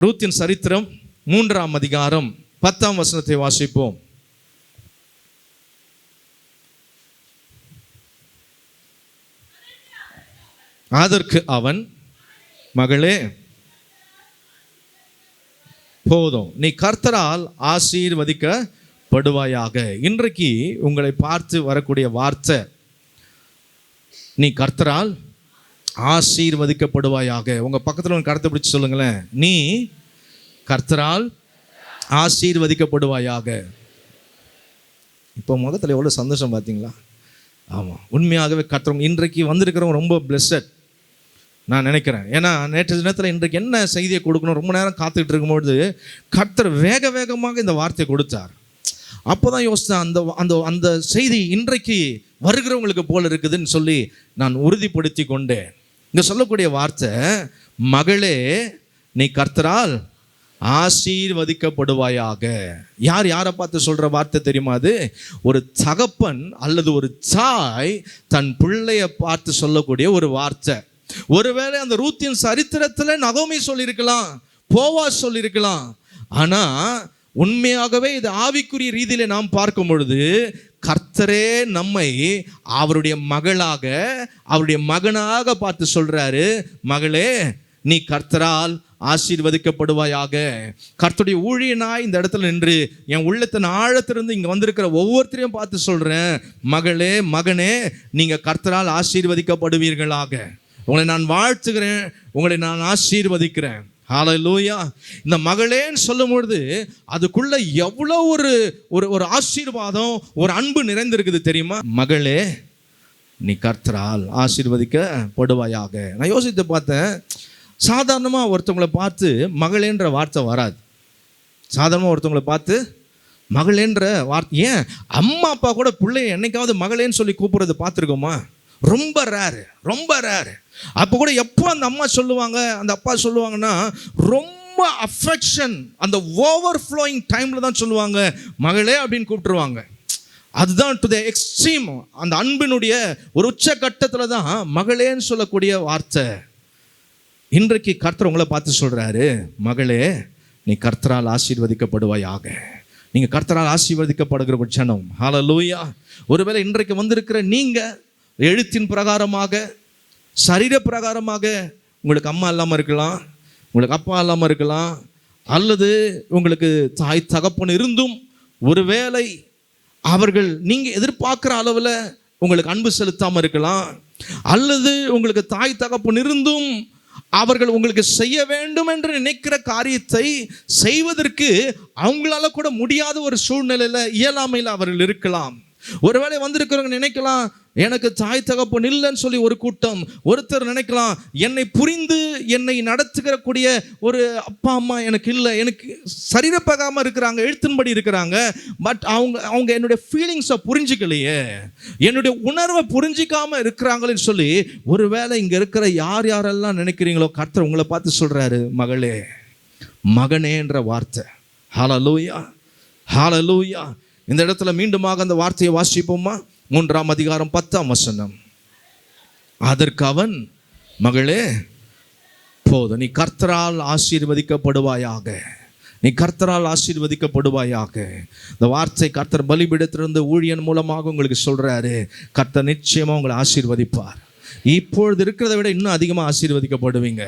ரூத்தின் சரித்திரம் 3ஆம் அதிகாரம் 10ஆம் வசனத்தை வாசிப்போம். அதற்கு அவன், மகளே போதும், நீ கர்த்தரால் ஆசீர்வதிக்கப்படுவாயாக. இன்றைக்கு உங்களை பார்த்து வரக்கூடிய வார்த்தை, நீ கர்த்தரால் ஆசீர்வதிக்கப்படுவாயாக. உங்க பக்கத்தில் உங்க கருத்தை பிடிச்சி சொல்லுங்களேன், நீ கர்த்தரால் ஆசீர்வதிக்கப்படுவாயாக. இப்போ முகத்தில் எவ்வளோ சந்தோஷம் பார்த்தீங்களா? ஆமாம், உண்மையாகவே கர்த்தர் இன்றைக்கு வந்திருக்கிறவங்க ரொம்ப பிளெஸட் நான் நினைக்கிறேன். ஏன்னா நேற்று தினத்தில் இன்றைக்கு என்ன செய்தியை கொடுக்கணும் ரொம்ப நேரம் காத்துக்கிட்டு இருக்கும்பொழுது கர்த்தர் வேக வேகமாக இந்த வார்த்தையை கொடுத்தார். அப்போ தான் யோசித்தேன், அந்த அந்த அந்த செய்தி இன்றைக்கு வருகிறவங்களுக்கு போல் இருக்குதுன்னு சொல்லி நான் உறுதிப்படுத்தி கொண்டேன். இங்கே சொல்லக்கூடிய வார்த்தை, மகளே நீ கர்த்தரால் ஆசீர்வதிக்கப்படுவாயாக. யார் யாரை பார்த்து சொல்கிற வார்த்தை தெரியுமா? அது ஒரு தகப்பன் அல்லது ஒரு தாய் தன் பிள்ளையை பார்த்து சொல்லக்கூடிய ஒரு வார்த்தை. ஒருவேளை அந்த ரூத்தின் சரித்திரத்தில் நகோமி சொல்லியிருக்கலாம், போவாஸ் சொல்லியிருக்கலாம். ஆனால் உண்மையாகவே இது ஆவிக்குரிய ரீதியில நாம் பார்க்கும் பொழுது கர்த்தரே நம்மை அவருடைய மகளாக, அவருடைய மகனாக பார்த்து சொல்றாரு, மகளே நீ கர்த்தரால் ஆசீர்வதிக்கப்படுவாயாக. கர்த்தருடைய ஊழியனாய் இந்த இடத்துல நின்று என் உள்ளத்தின் ஆழத்திலிருந்து இங்க வந்திருக்கிற ஒவ்வொருத்தரையும் பார்த்து சொல்றேன், மகளே மகனே நீங்க கர்த்தரால் ஆசீர்வதிக்கப்படுவீர்களாக. உங்களை நான் வாழ்த்துகிறேன், உங்களை நான் ஆசீர்வதிக்கிறேன். ஹல்லேலூயா. இந்த மகளேன்னு சொல்லும் பொழுது அதுக்குள்ள எவ்வளோ ஒரு ஆசீர்வாதம், ஒரு அன்பு நிறைந்திருக்குது தெரியுமா? மகளே நீ கர்த்தரால் ஆசீர்வதிக்கப்படுவாயாக. நான் யோசித்து பார்த்தேன், சாதாரணமாக ஒருத்தவங்களை பார்த்து மகளேன்ற வார்த்தை வராது. சாதாரணமாக ஒருத்தவங்களை பார்த்து மகளேன்ற வார்த்தை, ஏன் அம்மா அப்பா கூட பிள்ளைய என்னைக்காவது மகளேன்னு சொல்லி கூப்பிடுறது பார்த்துருக்கோமா? ரொம்ப ரேரு, ரொம்ப ரேரு. அப்போ கூட எப்போ அந்த அம்மா சொல்லுவாங்க, அந்த அப்பா சொல்லுவாங்கன்னா ரொம்ப அஃபெக்ஷன், அந்த ஓவர்ஃப்ளோயிங் டைமில் தான் சொல்லுவாங்க மகளே அப்படின்னு கூப்பிட்டுருவாங்க. அதுதான் டு த எக்ஸ்ட்ரீம், அந்த அன்பினுடைய ஒரு உச்சகட்டத்தில் தான் மகளேன்னு சொல்லக்கூடிய வார்த்தை. இன்றைக்கு கர்த்தர் உங்களை பார்த்து சொல்கிறாரு, மகளே நீ கர்த்தரால் ஆசீர்வதிக்கப்படுவாயாக. நீங்கள் கர்த்தரால் ஆசீர்வதிக்கப்படுகிற பட்சம் ஹல்லேலூயா. ஒருவேளை இன்றைக்கு வந்திருக்கிற நீங்கள் எழுத்தின் பிரகாரமாக, சரீர பிரகாரமாக உங்களுக்கு அம்மா இல்லாமல் இருக்கலாம், உங்களுக்கு அப்பா இல்லாமல் இருக்கலாம், அல்லது உங்களுக்கு தாய் தகப்பன் இருந்தும் ஒருவேளை அவர்கள் நீங்கள் எதிர்பார்க்குற அளவில் உங்களுக்கு அன்பு செலுத்தாமல் இருக்கலாம், அல்லது உங்களுக்கு தாய் தகப்பன் இருந்தும் அவர்கள் உங்களுக்கு செய்ய வேண்டும் என்று நினைக்கிற காரியத்தை செய்வதற்கு அவங்களால கூட முடியாத ஒரு சூழ்நிலையில், இயலாமையில் அவர்கள் இருக்கலாம். ஒருவேளை வந்திருக்கிறவங்க நினைக்கலாம், எனக்கு தாய் தகப்பன் இல்லைன்னு சொல்லி ஒரு கூட்டம். ஒருத்தர் நினைக்கலாம், என்னை புரிந்து என்னை நடத்துகிறக்கூடிய ஒரு அப்பா அம்மா எனக்கு இல்லை, எனக்கு சரீரப்பகாமல் இருக்கிறாங்க, எழுத்தின்படி இருக்கிறாங்க, பட் அவங்க என்னுடைய ஃபீலிங்ஸை புரிஞ்சிக்கலையே, என்னுடைய உணர்வை புரிஞ்சிக்காமல் இருக்கிறாங்களேன்னு சொல்லி ஒருவேளை இங்கே இருக்கிற யார் யாரெல்லாம் நினைக்கிறீங்களோ கர்த்தர் உங்களை பார்த்து சொல்கிறாரு, மகளே மகனேன்ற வார்த்தை. ஹல்லேலூயா, ஹல்லேலூயா. இந்த இடத்துல மீண்டுமாக அந்த வார்த்தையை வாசிப்போமா? 3ஆம் அதிகாரம் 10ஆம் வசனம். அதற்கு அவன், மகளே போதும், நீ கர்த்தரால் ஆசீர்வதிக்கப்படுவாயாக. நீ கர்த்தரால் ஆசீர்வதிக்கப்படுவாயாக. இந்த வார்த்தை கர்த்தர் பலிபீடத்திலிருந்து ஊழியன் மூலமாக உங்களுக்கு சொல்றாரு. கர்த்தர் நிச்சயமா உங்களை ஆசீர்வதிப்பார். இப்பொழுது இருக்கிறத விட இன்னும் அதிகமாக ஆசீர்வதிக்கப்படுவீங்க.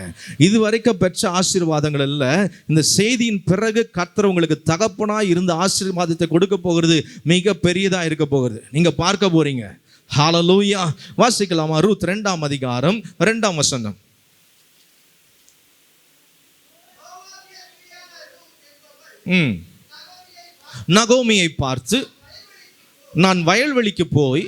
இதுவரைக்கும் பெற்ற ஆசீர்வாதங்கள் அல்ல, இந்த செய்தியின் பிறகு கர்த்தர் உங்களுக்கு தகப்பனாய் இருந்த ஆசீர்வாதத்தை கொடுக்க போகிறது மிக பெரியதாக இருக்க போகிறது. நீங்கள் பார்க்க போறீங்க. ஹல்லேலூயா. வாசிக்கலாமா? ரூத் 2ஆம் அதிகாரம் 2ஆம் வசனம். நகோமியை பார்த்து, நான் வயல்வெளிக்கு போய்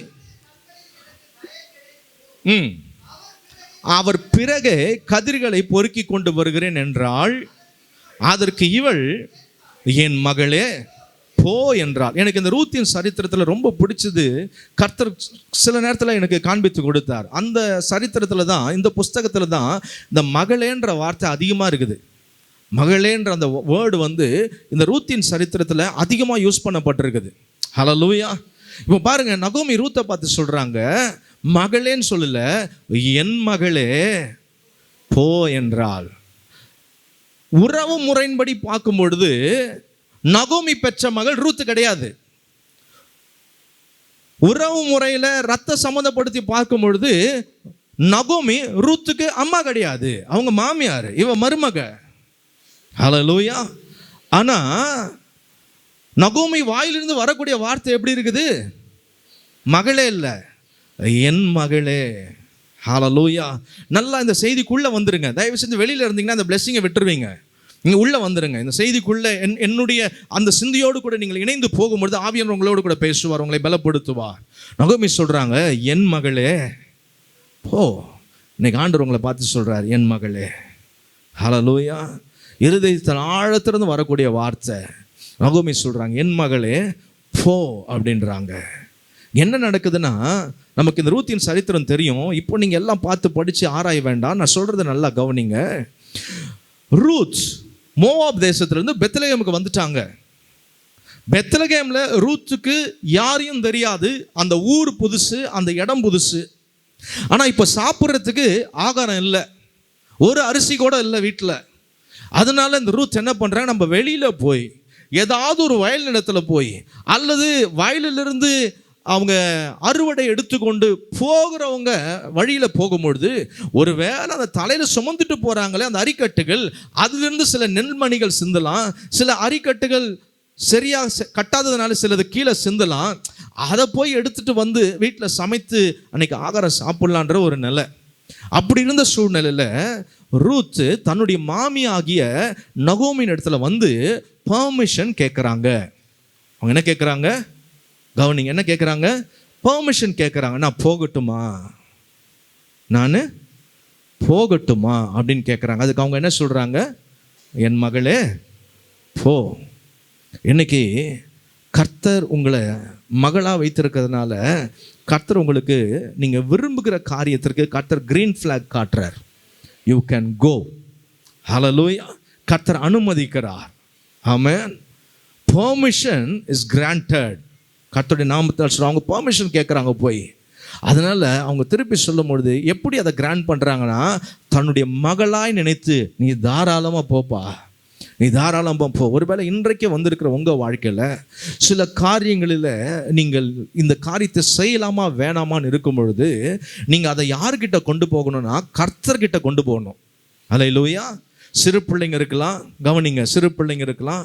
அவர் பிறகு கதிர்களை பொறுக்கி கொண்டு வருகிறேன் என்றாள். அதற்கு இவள், என் மகளே போ என்றாள். எனக்கு இந்த ரூத்தின் சரித்திரத்தில் ரொம்ப பிடிச்சது, கர்த்தர் சில நேரத்தில் எனக்கு காண்பித்து கொடுத்தார். அந்த சரித்திரத்தில் தான், இந்த புஸ்தகத்தில் தான் இந்த மகளேன்ற வார்த்தை அதிகமாக இருக்குது. மகளேன்ற அந்த வேர்டு இந்த ரூத்தின் சரித்திரத்தில் அதிகமாக யூஸ் பண்ணப்பட்டிருக்குது. ஹல்லேலூயா. இப்போ பாருங்க, நகோமி ரூத்தை பார்த்து சொல்றாங்க, மகளேன்னு சொல்லல, என் மகளே போ என்றாள். உறவு முறையின்படி பார்க்கும் பொழுது நகோமி பெற்ற மகள் ரூத் கிடையாது. உறவு முறையில் ரத்த சம்மந்தப்படுத்தி பார்க்கும் பொழுது நகோமி ரூத்துக்கு அம்மா கிடையாது, அவங்க மாமியார், இவ மருமக. ஹல்லேலூயா. ஆனா நகோமி வாயிலிருந்து வரக்கூடிய வார்த்தை எப்படி இருக்குது? மகளே இல்லை, என் மகளே. ஹல்லேலூயா. நல்லா இந்த செய்திக்குள்ள வந்துருங்க. தயவு செஞ்சு வெளியில இருந்தீங்கன்னா அந்த பிளெஸிங்கை விட்டுருவீங்க. நீங்க உள்ள வந்துருங்க. இந்த செய்திக்குள்ள என்னுடைய அந்த சிந்தியோடு கூட நீங்கள் இணைந்து போகும்பொழுது ஆவியானவர் உங்களோடு கூட பேசுவார், உங்களை பலப்படுத்துவார். நகோமி சொல்றாங்க, என் மகளே போ. இன்னைக்கு ஆண்டவர் உங்களை பார்த்து சொல்றார், என் மகளே. ஹல்லேலூயா. இருதயத்தின் ஆழத்திலிருந்து வரக்கூடிய வார்த்தை. நகோமி சொல்றாங்க, என் மகளே போ அப்படின்றாங்க. என்ன நடக்குதுன்னா, நமக்கு இந்த ரூத்தின் சரித்திரம் தெரியும். இப்போ நீங்கள் எல்லாம் பார்த்து படித்து ஆராய வேண்டாம், நான் சொல்கிறத நல்லா கவனிங்க. ரூத் மோவாப் தேசத்திலேருந்து பெத்லகேமுக்கு வந்துட்டாங்க. பெத்லகேமில் ரூத்துக்கு யாரையும் தெரியாது, அந்த ஊர் புதுசு, அந்த இடம் புதுசு. ஆனால் இப்போ சாப்பிட்றதுக்கு ஆகாரம் இல்லை, ஒரு அரிசி கூட இல்லை வீட்டில். அதனால இந்த ரூத் என்ன பண்ணுறாங்க, நம்ம வெளியில் போய் ஏதாவது ஒரு வயல் நிலத்தில் போய் அல்லது வயலிலிருந்து அவங்க அறுவடை எடுத்துக்கொண்டு போகிறவங்க வழியில் போகும்பொழுது ஒருவேளை அந்த தலையில் சுமந்துட்டு போகிறாங்களே அந்த அரிக்கட்டுகள், அதிலிருந்து சில நெல்மணிகள் சிந்தலாம், சில அரிக்கட்டுகள் சரியாக கட்டாததுனால சிலது கீழே சிந்தலாம். அதை போய் எடுத்துட்டு வந்து வீட்டில் சமைத்து அன்னைக்கு ஆகாரம் சாப்பிட்லான்ற ஒரு நிலை. அப்படி இருந்த சூழ்நிலையில் ரூத் தன்னுடைய மாமி ஆகிய நகோமின் இடத்துல வந்து பர்மிஷன் கேட்குறாங்க. அவங்க என்ன கேட்குறாங்க? கவனிங்க, என்ன கேட்குறாங்க? பர்மிஷன் கேட்குறாங்க. நான் போகட்டுமா, நான் போகட்டுமா அப்படின்னு கேட்குறாங்க. அதுக்கு அவங்க என்ன சொல்கிறாங்க? என் மகளே போ. இன்னைக்கு கர்த்தர் உங்களை மகளாக வைத்திருக்கிறதுனால கர்த்தர் உங்களுக்கு நீங்கள் விரும்புகிற காரியத்திற்கு கர்த்தர் கிரீன் ஃப்ளாக் காட்டுறார். You can go. ஹல்லேலூயா. கர்த்தர் அனுமதிக்கிறார். ஆமென். Permission is granted. கர்த்தருடைய நாமத்தால் சொல்கிறாங்க, அவங்க பெர்மிஷன் கேட்குறாங்க போய். அதனால் அவங்க திருப்பி சொல்லும் பொழுது எப்படி அதை கிராண்ட் பண்ணுறாங்கன்னா, தன்னுடைய மகளாய் நினைத்து நீ தாராளமாக போப்பா, நீ தாராளமாக போ. ஒருவேளை இன்றைக்கே வந்திருக்கிற உங்கள் வாழ்க்கையில் சில காரியங்களில் நீங்கள் இந்த காரியத்தை செய்யலாமா வேணாமான்னு இருக்கும் பொழுது நீங்கள் அதை யார்கிட்ட கொண்டு போகணும்னா கர்த்தர்கிட்ட கொண்டு போகணும். அல்லேலூயா. சிறு பிள்ளைங்க இருக்கலாம், கவனிங்க, சிறு பிள்ளைங்க இருக்கலாம்,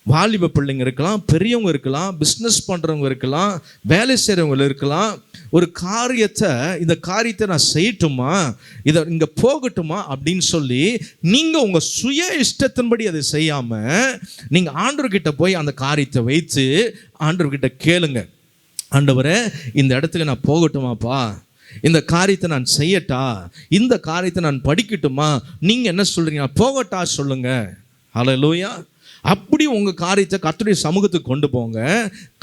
வாலிப பிள்ளைங்க இருக்கலாம், பெரியவங்க இருக்கலாம், பிஸ்னஸ் பண்ணுறவங்க இருக்கலாம், வேலை செய்கிறவங்க இருக்கலாம். ஒரு காரியத்தை, இந்த காரியத்தை நான் செய்யட்டுமா, இதை இங்கே போகட்டுமா அப்படின்னு சொல்லி நீங்கள் உங்கள் சுய இஷ்டத்தின்படி அதை செய்யாமல் நீங்கள் ஆண்டவர்கிட்ட போய் அந்த காரியத்தை வைத்து ஆண்டவர்கிட்ட கேளுங்க. ஆண்டவரே, இந்த இடத்துக்கு நான் போகட்டுமாப்பா, இந்த காரியத்தை நான் செய்யட்டா, இந்த காரியத்தை நான் படிக்கட்டுமா, நீங்கள் என்ன சொல்கிறீங்க, நான் போகட்டா சொல்லுங்க. ஹல்லேலூயா. அப்படி உங்கள் காரியத்தை கர்த்தருடைய சமூகத்துக்கு கொண்டு போங்க.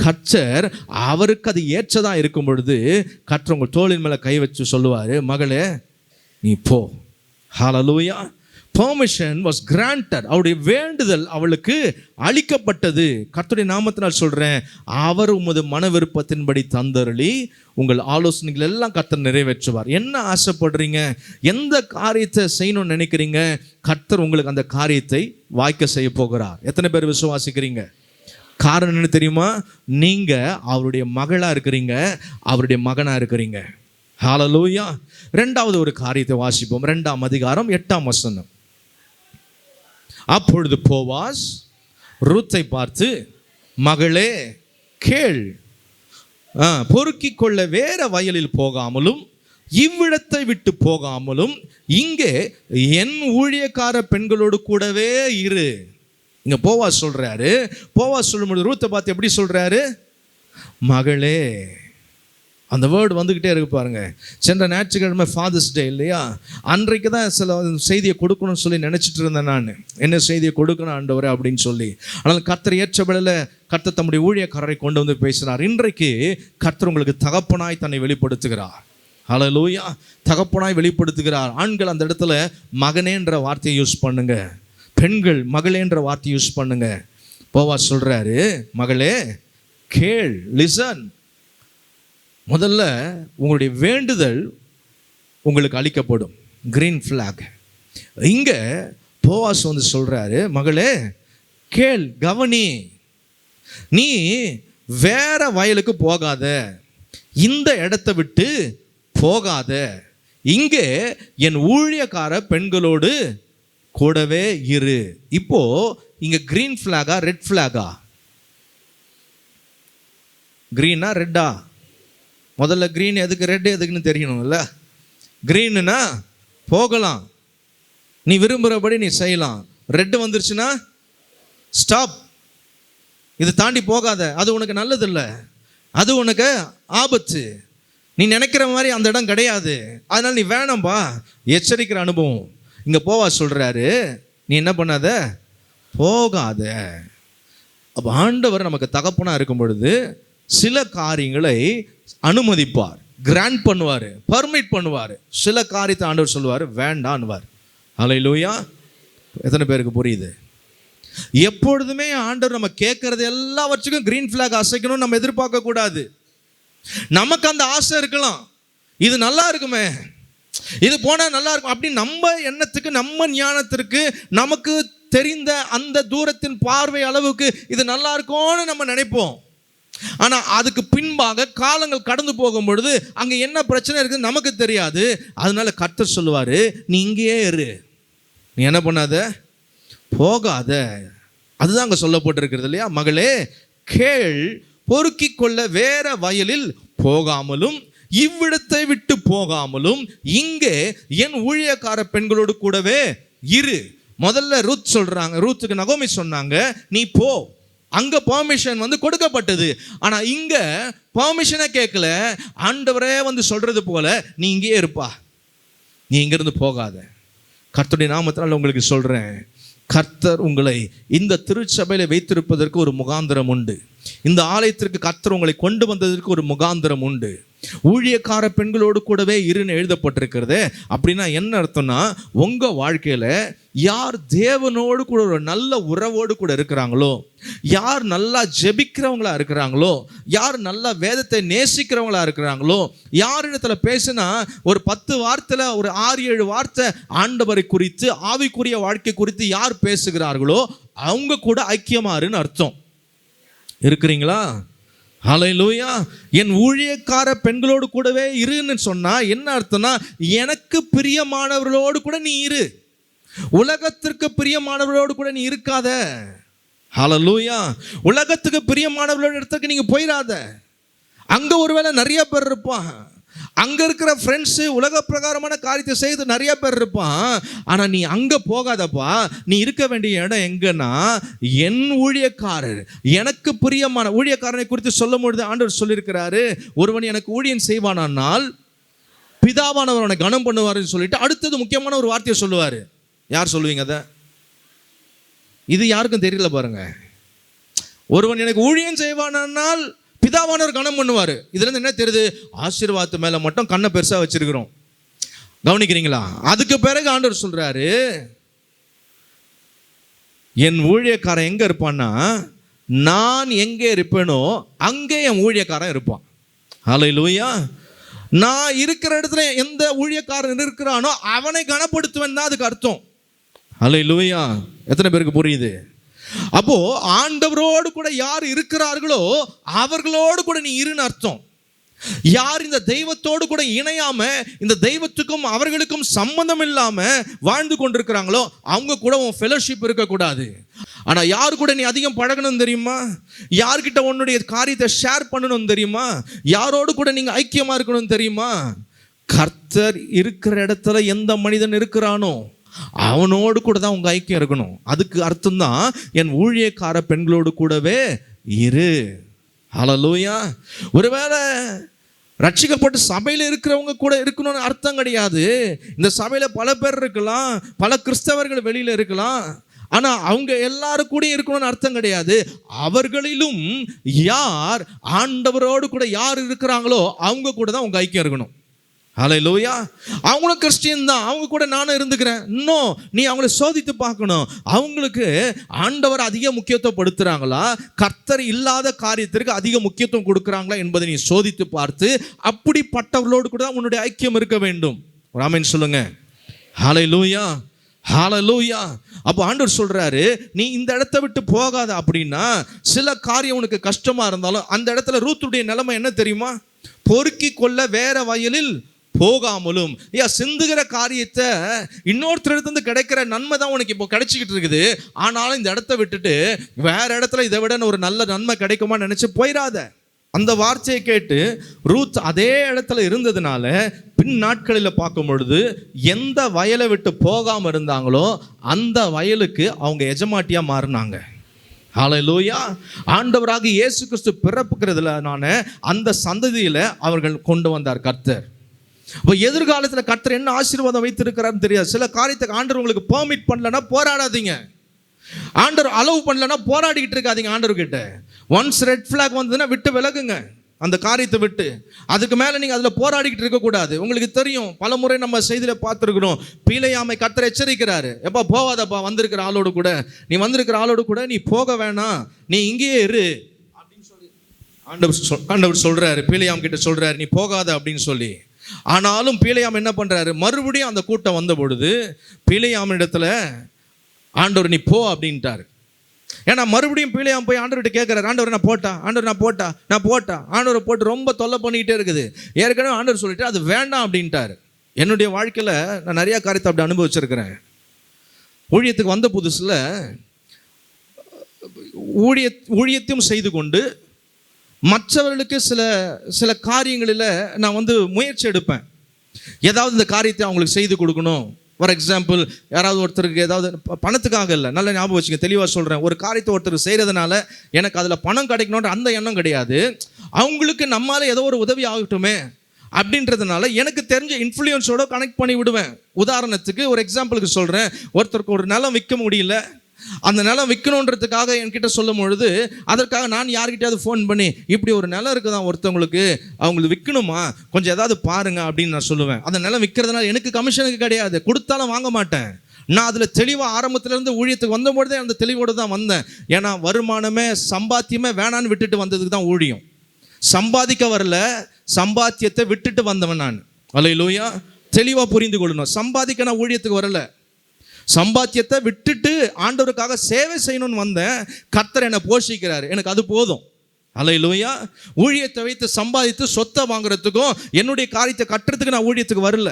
கர்த்தர் அவருக்கு அது ஏற்றதாக இருக்கும் பொழுது கர்த்தர் உங்கள் தோளின் மேலே கை வச்சு சொல்லுவார், மகளே நீ போ. ஹல்லேலூயா. Permission was granted. அவருடைய வேண்டுதல் அவளுக்கு அளிக்கப்பட்டது. கர்த்தருடைய நாமத்தினால் சொல்கிறேன், அவர் உமது மன விருப்பத்தின்படி தந்தருளி உங்கள் ஆலோசனைகள் எல்லாம் கர்த்தர் நிறைவேற்றுவார். என்ன ஆசைப்படுறீங்க, எந்த காரியத்தை செய்யணும்னு நினைக்கிறீங்க, கர்த்தர் உங்களுக்கு அந்த காரியத்தை வாய்க்க செய்ய போகிறார். எத்தனை பேர் விசுவாசிக்கிறீங்க? காரணம் என்ன தெரியுமா? நீங்கள் அவருடைய மகளாக இருக்கிறீங்க, அவருடைய மகனாக இருக்கிறீங்க. ஹல்லேலூயா. ரெண்டாவது ஒரு காரியத்தை வாசிப்போம். 2ஆம் அதிகாரம் 8ஆம் வசனம். அப்பொழுது போவாஸ் ரூத்தை பார்த்து, மகளே கேள், பொறுக்கிக் கொள்ள வேற வயலில் போகாமலும் இவ்விடத்தை விட்டு போகாமலும் இங்கே என் ஊழியக்கார பெண்களோடு கூடவே இரு. இங்க போவாஸ் சொல்றாரு. போவாஸ் சொல்லும்போது ரூத்தை பார்த்து எப்படி சொல்றாரு? மகளே. அந்த வேர்டு வந்துக்கிட்டே இருக்கு பாருங்க. சென்ற ஞாயிற்றுக்கிழமை ஃபாதர்ஸ் டே இல்லையா? அன்றைக்கு தான் சில செய்தியை கொடுக்கணும்னு சொல்லி நினச்சிட்டு இருந்தேன் நான். என்ன செய்தியை கொடுக்கணும் ஆண்டவரே அப்படின்னு சொல்லி. ஆனால் கர்த்தர் ஏற்றபடியில் கர்த்தர் தம்முடைய ஊழியக்காரரை கொண்டு வந்து பேசினார். இன்றைக்கு கர்த்தர் உங்களுக்கு தகப்பனாய் தன்னை வெளிப்படுத்துகிறார். ஹல்லேலூயா. தகப்பனாய் வெளிப்படுத்துகிறார். ஆண்கள் அந்த இடத்துல மகனேன்ற வார்த்தையை யூஸ் பண்ணுங்க, பெண்கள் மகளேன்ற வார்த்தையை யூஸ் பண்ணுங்க. போவாஸ் சொல்றாரு, மகளே கேள், லிசன். முதல்ல உங்களுடைய வேண்டுதல் உங்களுக்கு அளிக்கப்படும். Green flag. இங்கே போவாஸ் வந்து சொல்றாரு, மகளே கேள், கவனி, நீ வேற வயலுக்கு போகாத, இந்த இடத்தை விட்டு போகாத, இங்கே என் ஊழியக்கார பெண்களோடு கூடவே இரு. இப்போ இங்க கிரீன் பிளாகா ரெட் பிளாகா? கிரீனா ரெட்டா? முதல்ல கிரீன் எதுக்கு, ரெட் எதுக்குன்னு தெரியணும்ல. கிரீனுனா போகலாம், நீ விரும்புகிறபடி நீ செய்யலாம். ரெட்டு வந்துருச்சுன்னா ஸ்டாப், இது தாண்டி போகாத, அது உனக்கு நல்லது இல்லை, அது உனக்கு ஆபத்து, நீ நினைக்கிற மாதிரி அந்த இடம் கிடையாது, அதனால நீ வேணாம்பா. எச்சரிக்கிற அனுபவம் இங்கே போவா சொல்கிறாரு, நீ என்ன பண்ணாத, போகாத. அப்போ ஆண்டவர் நமக்கு தகப்பனாக இருக்கும் பொழுது சில காரியங்களை அனுமதிப்பார், கிராண்ட் பண்ணுவார், பர்மிட் பண்ணுவார். சில காரியத்தை ஆண்டவர் சொல்லுவார் வேண்டான்னுவார். ஹல்லேலூயா. எத்தனை பேருக்கு புரியுது? எப்பொழுதுமே ஆண்டவர் நம்ம கேட்கறது எல்லாவற்றுக்கும் கிரீன் ஃபிளாக் அசைக்கணும்னு நம்ம எதிர்பார்க்க கூடாது. நமக்கு அந்த ஆசை இருக்கலாம், இது நல்லா இருக்குமே, இது போனால் நல்லா இருக்கும் அப்படி நம்ம எண்ணத்துக்கு, நம்ம ஞானத்திற்கு, நமக்கு தெரிந்த அந்த தூரத்தின் பார்வை அளவுக்கு இது நல்லா இருக்கும்னு நம்ம நினைப்போம். ஆனால் அதுக்கு பின்பாக காலங்கள் கடந்து போகும் பொழுது அங்கே என்ன பிரச்சனை இருக்குன்னு நமக்கு தெரியாது. அதனால கர்த்தர் சொல்லுவார், நீ இங்கேயே இரு, நீ என்ன பண்ணாத, போகாத. அதுதான் அங்கே சொல்லப்பட்டிருக்கிறது இல்லையா? மகளே கேள், பொறுக்கி கொள்ள வேற வயலில் போகாமலும் இவ்விடத்தை விட்டு போகாமலும் இங்கே என் ஊழியக்கார பெண்களோடு கூடவே இரு. முதல்ல ரூத் சொல்றாங்க, ரூத்துக்கு நகோமி சொன்னாங்க நீ போ, அங்க பெர்மிஷன் வந்து கொடுக்கப்பட்டது. ஆனா இங்க பெர்மிஷனை கேட்கல, ஆண்டவரே வந்து சொல்றது போல நீ இங்கேயே இருப்பா, நீ இங்கிருந்து போகாத. கர்த்தருடைய நாமத்தினால் உங்களுக்கு சொல்றேன், கர்த்தர் உங்களை இந்த திருச்சபையில வைத்திருப்பதற்கு ஒரு முகாந்திரம் உண்டு. இந்த ஆலயத்திற்கு கர்த்தர் உங்களை கொண்டு வந்ததற்கு ஒரு முகாந்திரம் உண்டு. ஊழியக்கார பெண்களோடு கூடவே இருன்னு எழுதப்பட்டிருக்கிறது. அப்படின்னா என்ன அர்த்தம்னா, உங்க வாழ்க்கையில யார் தேவனோடு கூட ஒரு நல்ல உறவோடு கூட இருக்கிறாங்களோ, யார் நல்லா ஜெபிக்கிறவங்களா இருக்கிறாங்களோ, யார் நல்லா வேதத்தை நேசிக்கிறவங்களா இருக்கிறாங்களோ, யார் இடத்துல பேசினா ஒரு 10 வார்த்தையில ஒரு 6-7 வார்த்தை ஆண்டவரை குறித்து, ஆவிக்குரிய வாழ்க்கை குறித்து யார் பேசுகிறார்களோ அவங்க கூட ஐக்கியமாறுன்னு அர்த்தம். இருக்கிறீங்களா? ஹல்லேலூயா. என் ஊழியக்கார பெண்களோடு கூடவே இருன்னு சொன்னா என்ன அர்த்தம்னா, எனக்கு பிரியமானவர்களோடு கூட நீ இரு, உலகத்திற்கு பிரியமானவர்களோடு கூட நீ இருக்காத. ஹல்லேலூயா. உலகத்துக்கு பிரியமானவர்களோட இடத்துக்கு நீங்க போயிடாத. அங்க ஒருவேளை நிறைய பேர் இருப்பான், அங்க இருக்கிற ஃப்ரெண்ட்ஸ் உலக பிரகாரமான காரியத்தை செய்து நிறைய பேர் இருப்பான். ஆனா நீ அங்க போகாதப்பா. நீ இருக்க வேண்டிய இடம் எங்கன்னா, என் ஊழியக்காரர், எனக்கு பிரியமான ஊழியக்காரனை குறித்து சொல்லும் பொழுது ஆண்டவர் சொல்லியிருக்கிறாரு, ஒருவன் எனக்கு ஊழியம் செய்வானால் பிதாவானவர் அவனை கனம் பண்ணுவாருன்னு சொல்லிட்டு அடுத்தது முக்கியமான ஒரு வார்த்தையை சொல்லுவாரு. யார் சொல்லுவீங்க அதை? இது யாருக்கும் தெரியல பாருங்க. ஒருவன் எனக்கு ஊழியம் செய்வானால் பிதாவானவர் கனம் பண்ணுவார். இதுல இருந்து என்ன தெரியுது? ஆசீர்வாதத்து மேல மட்டும் கண்ணை பெருசா வச்சிருக்கிறோம். கவனிக்கிறீங்களா? அதுக்கு பிறகு ஆண்டவர் சொல்றாரு, என் ஊழியக்காரன் எங்க இருப்பான்னா, நான் எங்கே இருப்பேனோ அங்கே என் ஊழியக்காரன் இருப்பான். ஹல்லேலூயா. நான் இருக்கிற இடத்துல எந்த ஊழியக்காரன் இருக்கிறானோ அவனை கனப்படுத்துவேன் தான் அதுக்கு அர்த்தம். ஹல்லேலூயா. எத்தனை பேருக்கு புரியுது? அப்போ ஆண்டவரோடு கூட யார் இருக்கிறார்களோ அவர்களோடு கூட நீ இருன்னு அர்த்தம். யார் இந்த தெய்வத்தோடு கூட இணையாம, இந்த தெய்வத்துக்கும் அவர்களுக்கும் சம்பந்தம் இல்லாம வாழ்ந்து கொண்டிருக்கிறாங்களோ அவங்க கூட உன் ஃபெலோஷிப் இருக்கக்கூடாது. ஆனா யார் கூட நீ அதிகம் பழகணும் தெரியுமா? யார்கிட்ட உன்னுடைய காரியத்தை ஷேர் பண்ணணும் தெரியுமா? யாரோடு கூட நீங்க ஐக்கியமா இருக்கணும் தெரியுமா? கர்த்தர் இருக்கிற இடத்துல எந்த மனிதன் இருக்கிறானோ அவனோடு கூட தான் உங்க ஐக்கியம் இருக்கணும். அதுக்கு அர்த்தம் தான் என் ஊழியக்கார பெண்களோடு கூடவே இரு. ஹல்லேலூயா. ஒருவேளை ரட்சிக்கப்பட்டு சபையில் இருக்கிறவங்க கூட இருக்கணும்னு அர்த்தம் கிடையாது. இந்த சபையில பல பேர் இருக்கலாம், பல கிறிஸ்தவர்கள் வெளியில இருக்கலாம், ஆனா அவங்க எல்லாரும் கூட இருக்கணும்னு அர்த்தம் கிடையாது. அவர்களிலும் யார் ஆண்டவரோடு கூட யார் இருக்கிறாங்களோ அவங்க கூட தான் உங்க ஐக்கியம் இருக்கணும். ஹல்லேலூயா. அவங்களும் கிறிஸ்டியன் தான், அவங்க கூட நானும் இருந்துக்கிறேன். இன்னும் நீ அவங்கள சோதித்து பார்க்கணும். அவங்களுக்கு ஆண்டவர் அதிக முக்கியத்துவப்படுத்துறாங்களா, கர்த்தர் இல்லாத காரியத்திற்கு அதிக முக்கியத்துவம் கொடுக்குறாங்களா என்பதை நீ சோதித்து பார்த்து அப்படிப்பட்டவர்களோடு கூட உன்னுடைய ஐக்கியம் இருக்க வேண்டும். ஒரு ஆமென் சொல்லுங்க. ஹல்லேலூயா. ஹல்லேலூயா. அப்போ ஆண்டவர் சொல்றாரு, நீ இந்த இடத்த விட்டு போகாத. அப்படின்னா சில காரியம் உனக்கு கஷ்டமா இருந்தாலும் அந்த இடத்துல ரூத்துடைய நிலைமை என்ன தெரியுமா? பொறுக்கி கொள்ள வேற வயலில் போகாமலும். சிந்துகிற காரியத்தை இன்னொருத்தருந்து கிடைக்கிற நன்மை தான் உனக்கு இப்போ கிடைச்சிக்கிட்டு இருக்குது. ஆனாலும் இந்த இடத்த விட்டுட்டு வேற இடத்துல இதை விட ஒரு நல்ல நன்மை கிடைக்குமா நினைச்சு போயிடாத. அந்த வார்த்தையை கேட்டு ரூத் அதே இடத்துல இருந்ததுனால பின் நாட்களில் பார்க்கும் பொழுது எந்த வயலை விட்டு போகாமல் இருந்தாங்களோ அந்த வயலுக்கு அவங்க எஜமாட்டியா மாறினாங்க. ஹல்லேலூயா. ஆண்டவராக இயேசு கிறிஸ்து பிறப்புக்கிறதுல அந்த சந்ததியில அவர்கள் கொண்டு வந்தார் கர்த்தர். இப்போ எதிர்காலத்தில் கர்த்தர் என்ன ஆசீர்வாதம் வைத்திருக்கிறாருன்னு தெரியாது. சில காரியத்துக்கு ஆண்டவர் உங்களுக்கு பெர்மிட் பண்ணலன்னா போராடாதீங்க. ஆண்டவர் அலோவ் பண்ணலன்னா போராடிக்கிட்டு இருக்காதீங்க ஆண்டவர்கிட்ட. ஒன்ஸ் ரெட் ஃபிளாக் வந்ததுன்னா விட்டு விலகுங்க அந்த காரியத்தை விட்டு. அதுக்கு மேலே நீங்கள் அதில் போராடிக்கிட்டு இருக்கக்கூடாது. உங்களுக்கு தெரியும், பல முறை நம்ம செய்தியில் பார்த்துருக்குறோம், பீலையாமை கர்த்தர் எச்சரிக்கிறாரு, எப்பா போவாதப்பா, வந்திருக்கிற ஆளோடு கூட நீ போக வேணாம், நீ இங்கேயே இரு அப்படின்னு சொல்லி ஆண்டவர் சொல்றாரு. பீலையாம் கிட்ட சொல்றாரு, நீ போகாத அப்படின்னு சொல்லி. ஆனாலும் பீலையாம் என்ன பண்றாரு? மறுபடியும் அந்த கூட்டம் வந்த பொழுது பீலையாம் இடத்துல ஆண்டவர் நீ போ அப்படின்ட்டாரு. ஏன்னா மறுபடியும் பீலையாம் போய் ஆண்டவர்கிட்ட கேட்குறாரு, ஆண்டவர் நான் போட்டா. ஆண்டவரை போட்டு ரொம்ப தொல்லை பண்ணிக்கிட்டே இருக்குது. ஏற்கனவே ஆண்டவர் சொல்லிட்டு அது வேண்டாம் அப்படின்ட்டாரு. என்னுடைய வாழ்க்கையில் நான் நிறையா காரியத்தை அப்படி அனுபவிச்சிருக்கிறேன். ஊழியத்துக்கு வந்த புதுசில் ஊழியத்தையும் செய்து கொண்டு மற்றவர்களுக்கு சில காரியங்களில் நான் முயற்சி எடுப்பேன். ஏதாவது இந்த காரியத்தை அவங்களுக்கு செய்து கொடுக்கணும். ஃபார் எக்ஸாம்பிள், யாராவது ஒருத்தருக்கு ஏதாவது பணத்துக்காக இல்லை, நல்ல ஞாபகம் வச்சுங்க, தெளிவாக சொல்கிறேன். ஒரு காரியத்தை ஒருத்தர் செய்கிறதுனால எனக்கு அதில் பணம் கிடைக்கணுன்ற அந்த எண்ணம் கிடையாது. அவங்களுக்கு நம்மளால் ஏதோ ஒரு உதவி ஆகட்டுமே அப்படின்றதுனால எனக்கு தெரிஞ்ச இன்ஃப்ளூயன்ஸோடு கனெக்ட் பண்ணி விடுவேன். உதாரணத்துக்கு ஒரு எக்ஸாம்பிளுக்கு சொல்கிறேன், ஒருத்தருக்கு ஒரு நிலம் விற்க முடியல, அந்த நிலம் விற்கணுன்றதுக்காக என்கிட்ட சொல்லும் பொழுது அதற்காக நான் யார்கிட்டயாவது ஃபோன் பண்ணி இப்படி ஒரு நிலம் இருக்குதான் ஒருத்தவங்களுக்கு, அவங்களுக்கு விற்கணுமா, கொஞ்சம் ஏதாவது பாருங்க அப்படின்னு நான் சொல்லுவேன். அந்த நிலம் விற்கிறதுனால எனக்கு கமிஷனுக்கு கிடையாது, கொடுத்தாலும் வாங்க மாட்டேன். நான் அதில் தெளிவாக ஆரம்பத்திலேருந்து ஊழியத்துக்கு வந்தபொழுதே அந்த தெளிவோடு தான் வந்தேன். ஏன்னா வருமானமே சம்பாத்தியமே வேணான்னு விட்டுட்டு வந்ததுக்கு தான் ஊழியம். சம்பாதிக்க வரல, சம்பாத்தியத்தை விட்டுட்டு வந்தவன் நான். அல்லேலூயா. தெளிவாக புரிந்து கொள்ளணும். சம்பாதிக்க நான் ஊழியத்துக்கு வரல, சம்பாத்தியத்தை விட்டுட்டு ஆண்டவருக்காக சேவை செய்யணும்னு வந்தேன். கர்த்தர் என்னை போஷிக்கிறாரு, எனக்கு அது போதும். அல்லேலூயா. ஊழியத்தை வைத்து சம்பாதித்து சொத்தை வாங்குறதுக்கும் என்னுடைய காரியத்தை கட்டுறதுக்கு நான் ஊழியத்துக்கு வரல.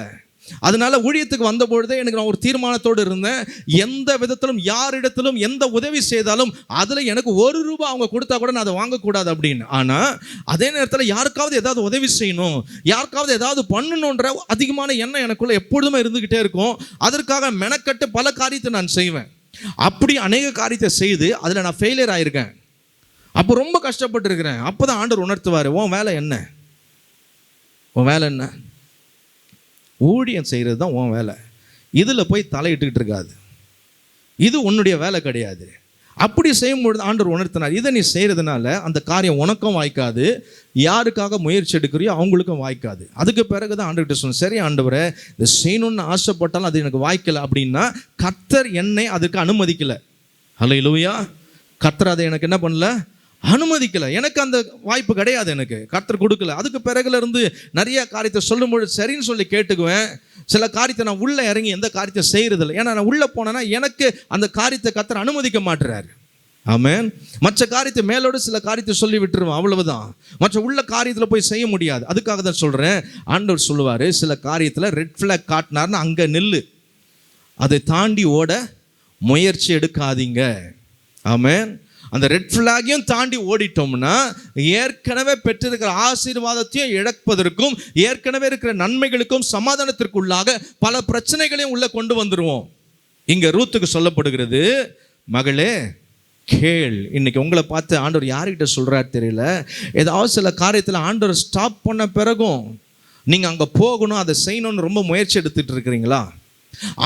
அதனால ஊழியத்துக்கு வந்த பொழுதே எனக்கு நான் ஒரு தீர்மானத்தோடு இருந்தேன், எந்த விதத்திலும் யாரிடத்திலும் எந்த உதவி செய்தாலும் அதில் எனக்கு ₹1 அவங்க கொடுத்தா கூட நான் அதை வாங்கக்கூடாது அப்படின்னு. ஆனால் அதே நேரத்தில் யாருக்காவது ஏதாவது உதவி செய்யணும், யாருக்காவது ஏதாவது பண்ணணுன்ற அதிகமான எண்ணம் எனக்குள்ள எப்பொழுதுமே இருந்துக்கிட்டே இருக்கும். அதற்காக மெனக்கட்டு பல காரியத்தை நான் செய்வேன். அப்படி அநேக காரியத்தை செய்து அதில் நான் ஃபெயிலியர் ஆகியிருக்கேன். அப்போ ரொம்ப கஷ்டப்பட்டு இருக்கிறேன். அப்போ தான் ஆண்டவர் உணர்த்துவார், உன் வேலை என்ன, ஊழியம் செய்கிறது தான் உன் வேலை, இதில் போய் தலையிட்டுக்கிட்டு இருக்காது, இது உன்னுடைய வேலை கிடையாது. அப்படி செய்யும்பொழுது ஆண்டவர் உணர்த்தினார், இதை நீ செய்கிறதுனால அந்த காரியம் உனக்கும் வாய்க்காது, யாருக்காக முயற்சி எடுக்கிறியோ அவங்களுக்கும் வாய்க்காது. அதுக்கு பிறகு தான் ஆண்டவர்கிட்ட சொன்னேன், சரி ஆண்டவரே, இதை செய்யணும்னு ஆசைப்பட்டாலும் அது எனக்கு வாய்க்கலை அப்படின்னா கர்த்தர் என்னை அதுக்கு அனுமதிக்கலை. அல்லேலூயா. கர்த்தர் அதை எனக்கு என்ன பண்ணல, அனுமதிக்கலை. எனக்கு அந்த வாய்ப்பு கிடையாது, எனக்கு கர்த்தர் கொடுக்கல. அதுக்கு பிறகுல இருந்து நிறைய காரியத்தை சொல்லும்பொழுது சரின்னு சொல்லி கேட்டுக்குவேன். சில காரியத்தை நான் உள்ளே இறங்கி எந்த காரியத்தை செய்கிறதில்லை. ஏன்னா நான் உள்ளே போனேன்னா எனக்கு அந்த காரியத்தை கர்த்தர் அனுமதிக்க மாட்டுறாரு. ஆமென். மற்ற காரியத்தை மேலோடு சில காரியத்தை சொல்லி விட்டுருவேன், அவ்வளவுதான். மற்ற உள்ள காரியத்தில் போய் செய்ய முடியாது. அதுக்காக தான் சொல்கிறேன், ஆண்டவர் சொல்லுவார், சில காரியத்தில் ரெட் ஃப்ளாக் காட்டினார்னு அங்கே நில்லு, அதை தாண்டி ஓட முயற்சி எடுக்காதீங்க. ஆமென். அந்த ரெட் ஃப்ளாகையும் தாண்டி ஓடிட்டோம்னா ஏற்கனவே பெற்றிருக்கிற ஆசீர்வாதத்தையும் இழப்பதற்கும் ஏற்கனவே இருக்கிற நன்மைகளுக்கும் சமாதானத்திற்குள்ளாக பல பிரச்சனைகளையும் உள்ள கொண்டு வந்துடுவோம். இங்கே ரூத்துக்கு சொல்லப்படுகிறது, மகளே கேள். இன்னைக்கு உங்களை பார்த்து ஆண்டவர் யார்கிட்ட சொல்கிறாரு தெரியல, ஏதாவது சில காரியத்தில் ஆண்டவர் ஸ்டாப் பண்ண பிறகும் நீங்கள் அங்கே போகணும், அதை செய்யணும்னு ரொம்ப முயற்சி எடுத்துகிட்டு இருக்கிறீங்களா?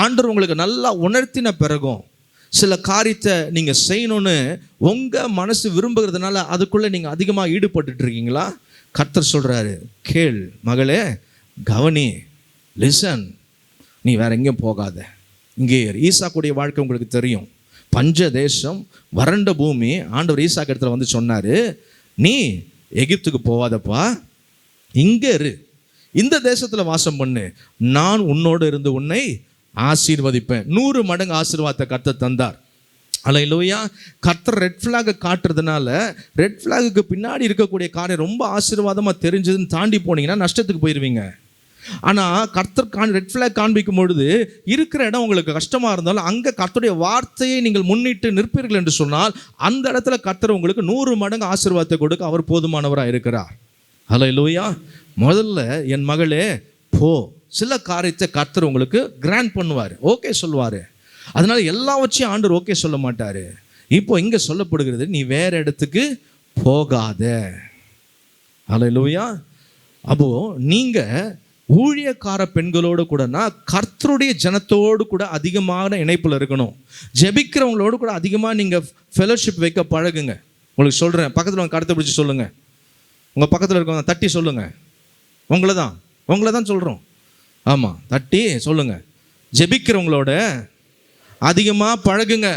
ஆண்டவர் உங்களுக்கு நல்லா உணர்த்தின பிறகும் சில காரியத்தை நீங்கள் செய்யணும்னு உங்கள் மனசு விரும்புகிறதுனால அதுக்குள்ளே நீங்கள் அதிகமாக ஈடுபட்டு இருக்கீங்களா? கர்த்தர் சொல்கிறாரு, கேள் மகளே, கவனி, லிசன், நீ வேற எங்கேயும் போகாத, இங்கே ஈசாக்குடைய வாழ்க்கை உங்களுக்கு தெரியும். பஞ்ச தேசம், வறண்ட பூமி. ஆண்டவர் ஈசாக்கு இடத்துல வந்து சொன்னார், நீ எகிப்துக்கு போவாதப்பா, இங்கே இரு, இந்த தேசத்தில் வாசம் பண்ணு, நான் உன்னோடு இருந்து உன்னை ஆசீர்வதிப்பேன். 100 மடங்கு ஆசீர்வாதத்தை கர்த்தர் தந்தார். அல்லேலூயா. கர்த்தர் ரெட் ஃப்ளாகை காட்டுறதுனால ரெட் ஃப்ளாகுக்கு பின்னாடி இருக்கக்கூடிய காரியம் ரொம்ப ஆசீர்வாதமாக தெரிஞ்சதுன்னு தாண்டி போனீங்கன்னா நஷ்டத்துக்கு போயிடுவீங்க. ஆனால் கர்த்தர் ரெட் ஃப்ளாக் காண்பிக்கும் பொழுது இருக்கிற இடம் உங்களுக்கு கஷ்டமாக இருந்தாலும் அங்கே கர்த்தருடைய வார்த்தையை நீங்கள் முன்னிட்டு நிற்பீர்கள் என்று சொன்னால் அந்த இடத்துல கர்த்தர் உங்களுக்கு 100 மடங்கு ஆசீர்வாதத்தை கொடுக்க அவர் போதுமானவராக இருக்கிறார். அல்லேலூயா. முதல்ல என் மகளே போ, சில காரியத்தை கர்த்தர் உங்களுக்கு கிராண்ட் பண்ணுவார், ஓகே சொல்லுவார். அதனால எல்லாவற்றையும் ஆண்டவர் ஓகே சொல்ல மாட்டார். இப்போ இங்கே சொல்லப்படுகிறது, நீ வேற இடத்துக்கு போகாத. அல்லேலூயா. அப்போ நீங்க ஊழியக்கார பெண்களோடு கூடனா கர்த்தருடைய ஜனத்தோடு கூட அதிகமான இணைப்பில் இருக்கணும். ஜெபிக்கிறவங்களோடு கூட அதிகமாக நீங்கள் ஃபெலோஷிப் வைக்க பழகுங்க. உங்களுக்கு சொல்கிறேன், பக்கத்தில் கருத்தை பிடிச்சி சொல்லுங்கள். உங்கள் பக்கத்தில் இருக்கவங்க தட்டி சொல்லுங்கள். உங்களை தான் சொல்கிறோம். ஆமாம், தட்டி சொல்லுங்கள். ஜெபிக்கிறவங்களோட அதிகமாக பழகுங்க.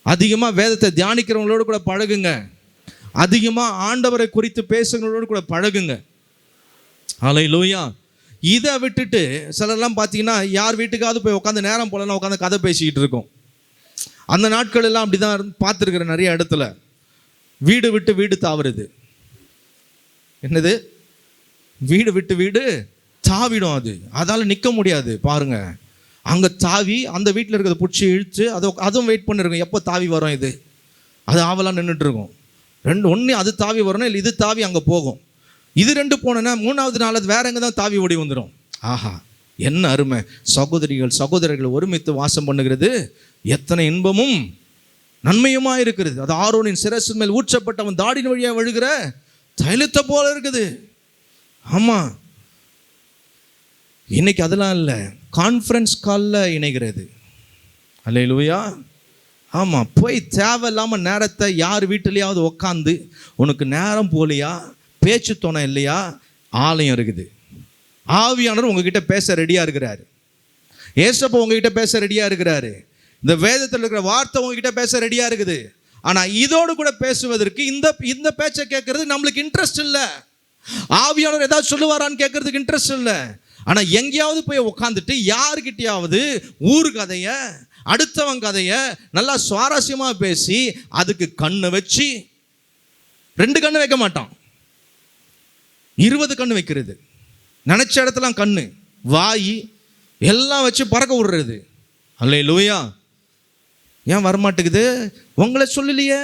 அதிகமாக வேதத்தை தியானிக்கிறவங்களோடு கூட பழகுங்க. அதிகமாக ஆண்டவரை குறித்து பேசுகிறவங்களோடு கூட பழகுங்க. அல்லேலூயா. இதை விட்டுட்டு சிலர்லாம் பார்த்தீங்கன்னா யார் வீட்டுக்காவது போய் உட்காந்து நேரம் போலலாம் உட்காந்து கதை பேசிக்கிட்டு இருக்கோம். அந்த நாட்கள் எல்லாம் அப்படி தான் பார்த்துருக்குற நிறைய இடத்துல. வீடு விட்டு வீடு தாவுறது. என்னது? வீடு விட்டு வீடு தாவிடும். அதால் நிற்க முடியாது. பாருங்க, அங்கே தாவி அந்த வீட்டில் இருக்கிறத பிடிச்சி இழுத்து அதுவும் வெயிட் பண்ணிருக்கோம், எப்போ தாவி வரும் இது. அது ஆவலாம் நின்றுட்டு இருக்கும். ஒன்று அது தாவி வரணும், இல்லை இது தாவி அங்கே போகும். இது 2 போனேன்னா 3வது நாள் அது வேற எங்கே தான் தாவி ஓடி வந்துடும். ஆஹா, என்ன அருமை! சகோதரர்கள் ஒருமித்து வாசம் பண்ணுகிறது எத்தனை இன்பமும் நன்மையுமா இருக்கிறது. அது ஆரோனின் சிரசு மேல் ஊற்றப்பட்ட அவன் தாடின் வழியாக வழுகிற தைலத்தை போல இருக்குது. ஆமாம், இன்னைக்கு அதெல்லாம் இல்லை, கான்ஃபரன்ஸ் காலில் இணைகிறது. அல்லேலூயா. ஆமாம், போய் தேவையில்லாமல் நேரத்தை யார் வீட்டிலையாவது உக்காந்து, உனக்கு நேரம் போலியா, பேச்சு துணை இல்லையா, ஆலயம் இருக்குது. ஆவியானவர் உங்ககிட்ட பேச ரெடியாக இருக்கிறாரு. ஏசப்பா உங்ககிட்ட பேச ரெடியாக இருக்கிறாரு. இந்த வேதத்தில் இருக்கிற வார்த்தை உங்ககிட்ட பேச ரெடியாக இருக்குது. ஆனால் இதோடு கூட பேசுவதற்கு இந்த பேச்சை கேட்கறது நம்மளுக்கு இன்ட்ரெஸ்ட் இல்லை. ஆவியானவர் ஏதாவது சொல்லுவாரான்னு கேட்கறதுக்கு இன்ட்ரெஸ்ட் இல்லை. ஆனால் எங்கேயாவது போய் உட்காந்துட்டு யாருக்கிட்டையாவது ஊர் கதையை, அடுத்தவன் கதையை நல்லா சுவாரஸ்யமாக பேசி அதுக்கு கண்ணை வச்சு 2 கண்ணு வைக்க மாட்டான், 20 கண்ணு வைக்கிறது. நினச்ச இடத்துலாம் கண்ணு, வாய் எல்லாம் வச்சு பறக்க விடுறது. அல்லேலூயா. ஏன் வரமாட்டேங்குது? உங்களை சொல்லலையே,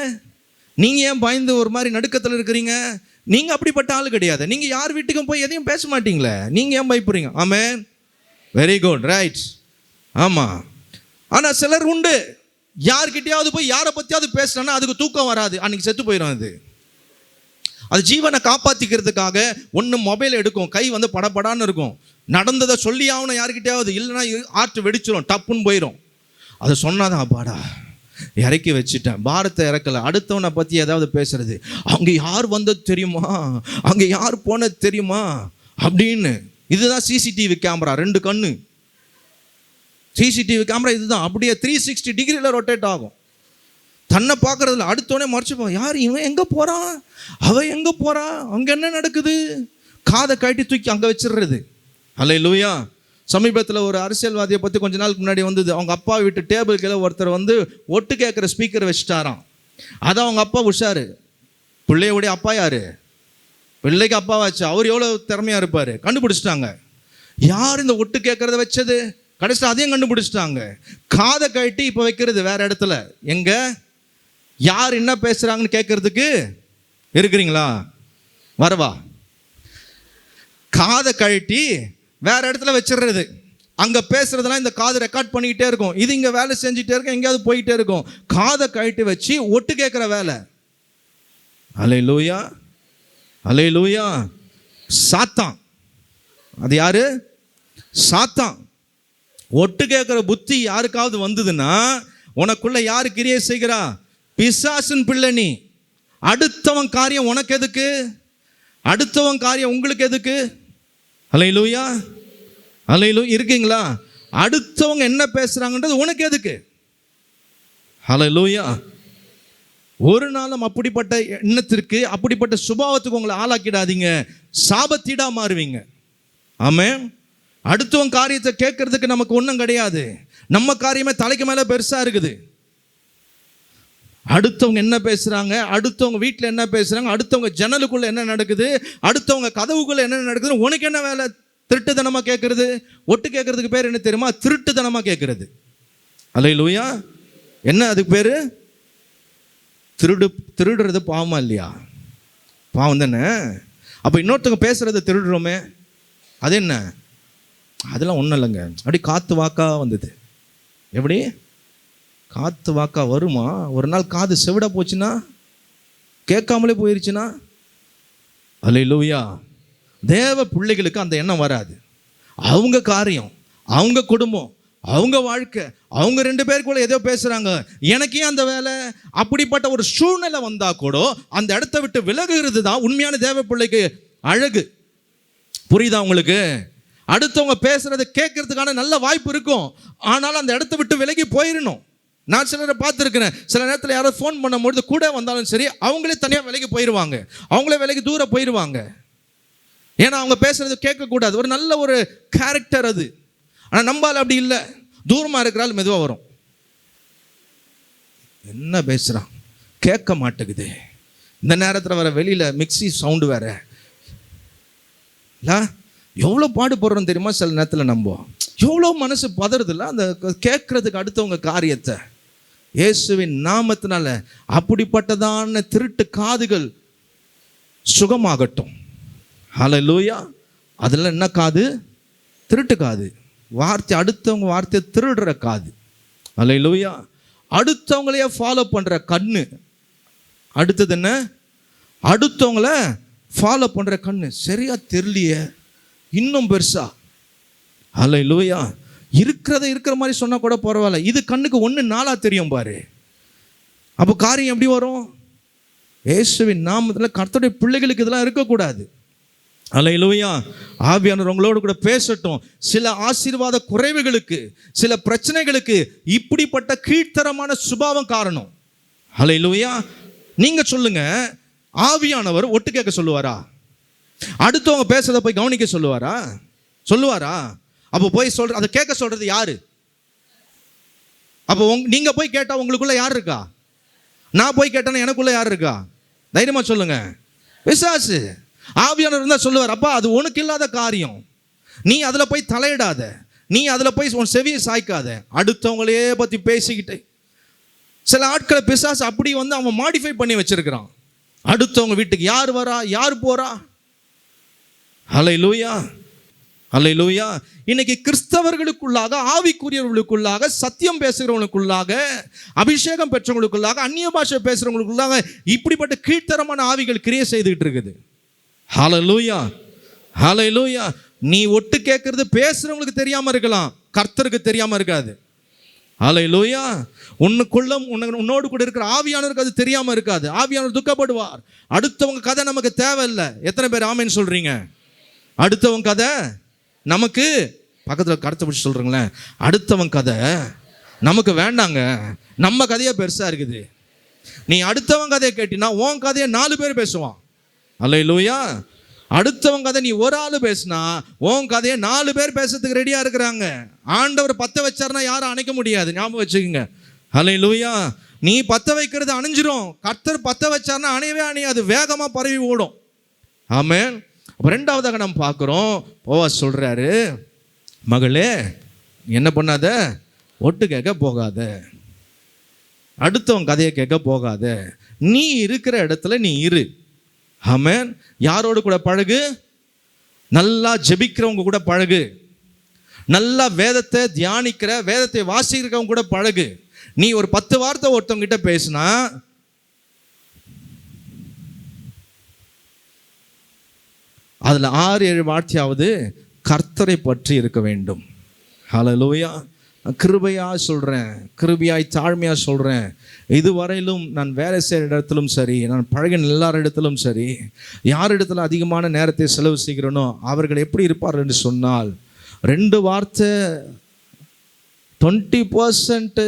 நீங்கள் ஏன் பயந்து ஒரு மாதிரி நடுக்கத்தில் இருக்கிறீங்க? நீங்கள் அப்படிப்பட்ட ஆள் கிடையாது. நீங்கள் யார் வீட்டுக்கும் போய் எதையும் பேச மாட்டீங்களே, நீங்கள் ஏன் பயப்படுறீங்க? ஆமென், வெரி குட், ரைட். ஆமாம். ஆனால் சிலர் உண்டு, யார்கிட்டையாவது போய் யாரை பற்றியாவது பேசினா அதுக்கு தூக்கம் வராது, அன்றைக்கி செத்து போயிடும். அது ஜீவனை காப்பாற்றிக்கிறதுக்காக ஒன்று மொபைல் எடுக்கும், கை படப்படான்னு இருக்கும். நடந்ததை சொல்லி ஆகணும் யாருக்கிட்டையாவது, இல்லைன்னா ஆற்று வெடிச்சிடும், டப்புன்னு போயிடும். அதை சொன்னாதான் அப்பாடா இறக்கி வச்சுட்டேன், பாரத்தை இறக்கலை. அடுத்தவனை பற்றி ஏதாவது பேசுறது, அங்கே யார் வந்தது தெரியுமா, அங்கே யார் போனது தெரியுமா அப்படின்னு. இதுதான் சிசிடிவி கேமரா, 2 கண்ணு சிசிடிவி கேமரா. இதுதான் அப்படியே 360 டிகிரியில் ரொட்டேட் ஆகும். தன்னை பார்க்கறதுல அடுத்தோடனே மறைச்சுப்போம், யார் இவன், எங்கே போகிறான், அவன் எங்கே போகிறான், அங்கே என்ன நடக்குது, காதை கட்டி தூக்கி அங்கே வச்சிடுறது. அல்லேலூயா. சமீபத்தில் ஒரு அரசியல்வாதியை பற்றி கொஞ்ச நாளுக்கு முன்னாடி வந்தது. அவங்க அப்பா வீட்டு டேபிள் கீழே ஒருத்தர் ஒட்டு கேட்குற ஸ்பீக்கர் வச்சுட்டாராம். அதான் அவங்க அப்பா உஷாரு. பிள்ளையோடைய அப்பா யார்? பிள்ளைக்கு அப்பாவாச்சு. அவர் எவ்வளோ திறமையாக இருப்பார். கண்டுபிடிச்சிட்டாங்க யார் இந்த ஒட்டு கேட்குறத வச்சது. கடைசியில் அதையும் கண்டுபிடிச்சிட்டாங்க. காதை கட்டி இப்போ வைக்கிறது வேற இடத்துல. எங்க யார் என்ன பேசுகிறாங்கன்னு கேட்கறதுக்கு இருக்கிறீங்களா? வரவா? காதை கழட்டி வேற இடத்துல வச்சிடுறது. அங்கே பேசுறதெல்லாம் இந்த காது ரெக்கார்ட் பண்ணிக்கிட்டே இருக்கும். இது இங்கே வேலை செஞ்சுட்டே இருக்கும், எங்கேயாவது போயிட்டே இருக்கும். காதை கழட்டி வச்சு ஒட்டு கேட்குற வேலை. அல்லேலூயா, அல்லேலூயா. சாத்தான். அது யாரு? சாத்தான். ஒட்டு கேட்குற புத்தி யாருக்காவது வந்ததுன்னா உனக்குள்ள யாரு கிரியை செய்கிறா? பிசாசின் பிள்ளை நீ. அடுத்தவன் காரியம் உனக்கு எதுக்கு? அடுத்தவன் காரியம் உங்களுக்கு எதுக்கு? அல்லேலூயா, அல்லேலூயா. இருக்கீங்களா? அடுத்தவங்க என்ன பேசுறாங்கன்றது உனக்கு எதுக்கு? அல்லேலூயா. ஒரு நாளும் அப்படிப்பட்ட எண்ணத்திற்கு, அப்படிப்பட்ட சுபாவத்துக்கு உங்களை ஆளாக்கிடாதீங்க. சாபத்தீடா மாறுவீங்க. ஆமென். அடுத்தவங்க காரியத்தை கேட்கறதுக்கு நமக்கு ஒன்றும் கிடையாது. நம்ம காரியமே தலைக்கு மேலே பெருசாக இருக்குது. அடுத்தவங்க என்ன பேசுகிறாங்க, அடுத்தவங்க வீட்டில் என்ன பேசுகிறாங்க, அடுத்தவங்க ஜன்னலுக்குள்ளே என்ன நடக்குது, அடுத்தவங்க கதவுக்குள்ளே என்ன நடக்குதுன்னு உனக்கு என்ன வேலை? திருட்டுத்தனமாக கேட்கறது. ஒட்டு கேட்கறதுக்கு பேர் என்ன தெரியுமா? திருட்டுத்தனமாக கேட்கறது. அல்லேலூயா. என்ன அதுக்கு பேர்? திருடுறது பாவமா இல்லையா? பாவம் தானே. அப்போ இன்னொருத்தவங்க பேசுறதை திருடுறோமே, அது என்ன? அதெல்லாம் ஒன்றும் இல்லைங்க. அப்படி காற்று வாக்கா வந்தது. எப்படி காற்று வாக்கா வருமா? ஒரு நாள் காது செவிடா போச்சுன்னா, கேட்காமலே போயிருச்சுன்னா? அல்லேலூயா. தேவ பிள்ளைகளுக்கு அந்த எண்ணம் வராது. அவங்க காரியம், அவங்க குடும்பம், அவங்க வாழ்க்கை, அவங்க 2 பேருக்குள்ள ஏதோ பேசுறாங்க, எனக்கே அந்த வேலை. அப்படிப்பட்ட ஒரு சூழ்நிலை வந்தா கூட அந்த இடத்த விட்டு விலகுகிறது தான் உண்மையான தேவ பிள்ளைக்கு அழகு. புரியுதா உங்களுக்கு? அடுத்தவங்க பேசுறதை கேட்கறதுக்கான நல்ல வாய்ப்பு இருக்கும், ஆனாலும் அந்த இடத்த விட்டு விலகி போயிடணும். நான் சிலரை பார்த்துருக்கிறேன். சில நேரத்தில் யாராவது ஃபோன் பண்ணும்பொழுது கூட வந்தாலும் சரி, அவங்களே தனியாக விலகி போயிடுவாங்க, அவங்களே விலகி தூரம் போயிடுவாங்க. ஏன்னா அவங்க பேசுறது கேட்கக்கூடாது. ஒரு நல்ல ஒரு கேரக்டர் அது. ஆனால் நம்பால் அப்படி இல்லை. தூரமாக இருக்கிறாள் மெதுவாக வரும். என்ன பேசுகிறான் கேட்க மாட்டேங்குது. இந்த நேரத்தில் வர வெளியில் மிக்சி சவுண்டு வேற இல்லை. எவ்வளோ பாடுபடுறோம் தெரியுமா? சில நேரத்தில் நம்புவோம். எவ்வளோ மனசு பதறதில்ல அந்த கேட்கறதுக்கு அடுத்தவங்க காரியத்தை. இயேசுவின் நாமத்தினால அப்படிப்பட்டதான திருட்டு காதுகள் சுகமாகட்டும். ஹல்லேலூயா. அதில் என்ன காது? திருட்டு காது. வார்த்தை, அடுத்தவங்க வார்த்தையை திருடுற காது. ஹல்லேலூயா. அடுத்தவங்களையே ஃபாலோ பண்ணுற கண்ணு. அடுத்தது என்ன? அடுத்தவங்கள ஃபாலோ பண்ணுற கண்ணு. சரியா தெரியலையே, இன்னும் பெருசா. ஹல்லேலூயா. இருக்கிற மாதிரி சொன்னால் கூட பரவாயில்ல, இது கண்ணுக்கு 1 நாளாக தெரியும் பாரு. அப்போ காரியம் எப்படி வரும்? இயேசுவின் நாமத்தில் கர்த்தருடைய பிள்ளைகளுக்கு இதெல்லாம் இருக்கக்கூடாது. ஹல்லேலூயா. ஆவியானவர் உங்களோடு கூட பேசட்டும். சில ஆசீர்வாத குறைவுகளுக்கு, சில பிரச்சனைகளுக்கு இப்படிப்பட்ட கீழ்த்தரமான சுபாவம் காரணம். ஹல்லேலூயா. நீங்க சொல்லுங்க, ஆவியானவர் ஒட்டு கேட்க சொல்லுவாரா? அடுத்தவங்க பேசுறத போய் கவனிக்க சொல்லுவாரா? சொல்லுவாரா? அப்போ போய் சொல்ற, அதை கேட்க சொல்றது யாரு? அப்போ நீங்க போய் கேட்டா உங்களுக்குள்ள யார் இருக்கா? நான் போய் கேட்டேன்னா எனக்குள்ள யார் இருக்கா? தைரியமா சொல்லுங்க. பிசாசு. ஆவியானவர் இருந்தால் சொல்லுவார், அப்பா அது உனக்கு இல்லாத காரியம், நீ அதில் போய் தலையிடாத, நீ அதில் போய் உன் செவியை சாய்க்காத. அடுத்தவங்களே பற்றி பேசிக்கிட்டு சில ஆட்களை பிசாசு அப்படி அவன் மாடிஃபை பண்ணி வச்சிருக்கிறான். அடுத்தவங்க வீட்டுக்கு யார் வரா, யார் போறா. ஹல்லேலூயா. ஹல்லேலூயா. இன்னைக்கு கிறிஸ்தவர்களுக்குள்ளாக, ஆவிக்குரியவர்களுக்குள்ளாக, சத்தியம் பேசுகிறவங்களுக்குள்ளாக, அபிஷேகம் பெற்றவங்களுக்குள்ளாக, அந்நிய பாஷை பேசுகிறவங்களுக்குள்ளாக இப்படிப்பட்ட கீழ்த்தரமான ஆவிகள் கிரியை செய்துகிட்டு இருக்குது. ஹல்லேலூயா. ஹல்லேலூயா. நீ ஒட்டு கேட்கறது பேசுறவங்களுக்கு தெரியாம இருக்கலாம், கர்த்தருக்கு தெரியாம இருக்காது. ஹல்லேலூயா. உன்னோடு கூட இருக்கிற ஆவியானவருக்கு அது தெரியாம இருக்காது. ஆவியானவர் துக்கப்படுவார். அடுத்தவங்க கதை நமக்கு தேவையில்லை. எத்தனை பேர் ஆமென் சொல்றீங்க? அடுத்தவங்க கதை நமக்கு, பக்கத்தில் கடத்த பிடிச்சி சொல்றீங்களேன், அடுத்தவங்க கதை நமக்கு வேண்டாங்க, நம்ம கதையே பெருசா இருக்குது. நீ அடுத்தவங்க கதையை கேட்டினா உன் கதையை 4 பேர் பேசுவான். ஹல்லேலூயா. அடுத்தவங்க கதை நீ ஒரு ஆள் பேசினா உன் கதையை 4 பேர் பேசுறதுக்கு ரெடியா இருக்கிறாங்க. ஆண்டவர் பத்த வச்சாருன்னா யாரும் அணைக்க முடியாது, ஞாபகம் வச்சுக்கோங்க. ஹல்லேலூயா. நீ பத்த வைக்கிறது அணைஞ்சிரும், கர்த்தர் பத்த வச்சாருன்னா அணையவே அணையாது, வேகமா பரவி ஓடும். ஆமென். அப்போ 2வதாக நம்ம பார்க்குறோம், போவாஸ் சொல்றாரு, மகளே என்ன பண்ணாத, ஒட்டு கேட்க போகாத, அடுத்தவங்க கதையை கேட்க போகாத, நீ இருக்கிற இடத்துல நீ இரு. ஆமென். யாரோடு கூட பழகு? நல்லா ஜெபிக்கிறவங்க கூட பழகு, நல்லா வேதத்தை தியானிக்கிற, வேதத்தை வாசிக்கிறவங்க கூட பழகு. நீ ஒரு 10 வார்த்தை ஒருத்தவங்க கிட்ட பேசினா அதுல 6-7 வார்த்தையாவது கர்த்தரை பற்றி இருக்க வேண்டும். ஹல்லேலூயா. கிருபையா சொல்றேன், கிருபையாய் தாழ்மையா சொல்றேன். இதுவரையிலும் நான் வேலை செய்கிற இடத்திலும் சரி, நான் பழகின எல்லார் இடத்திலும் சரி, யார் இடத்துல அதிகமான நேரத்தை செலவு செய்கிறேனோ அவர்கள் எப்படி இருப்பார்கள் என்று சொன்னால், 2 வார்த்தை 20%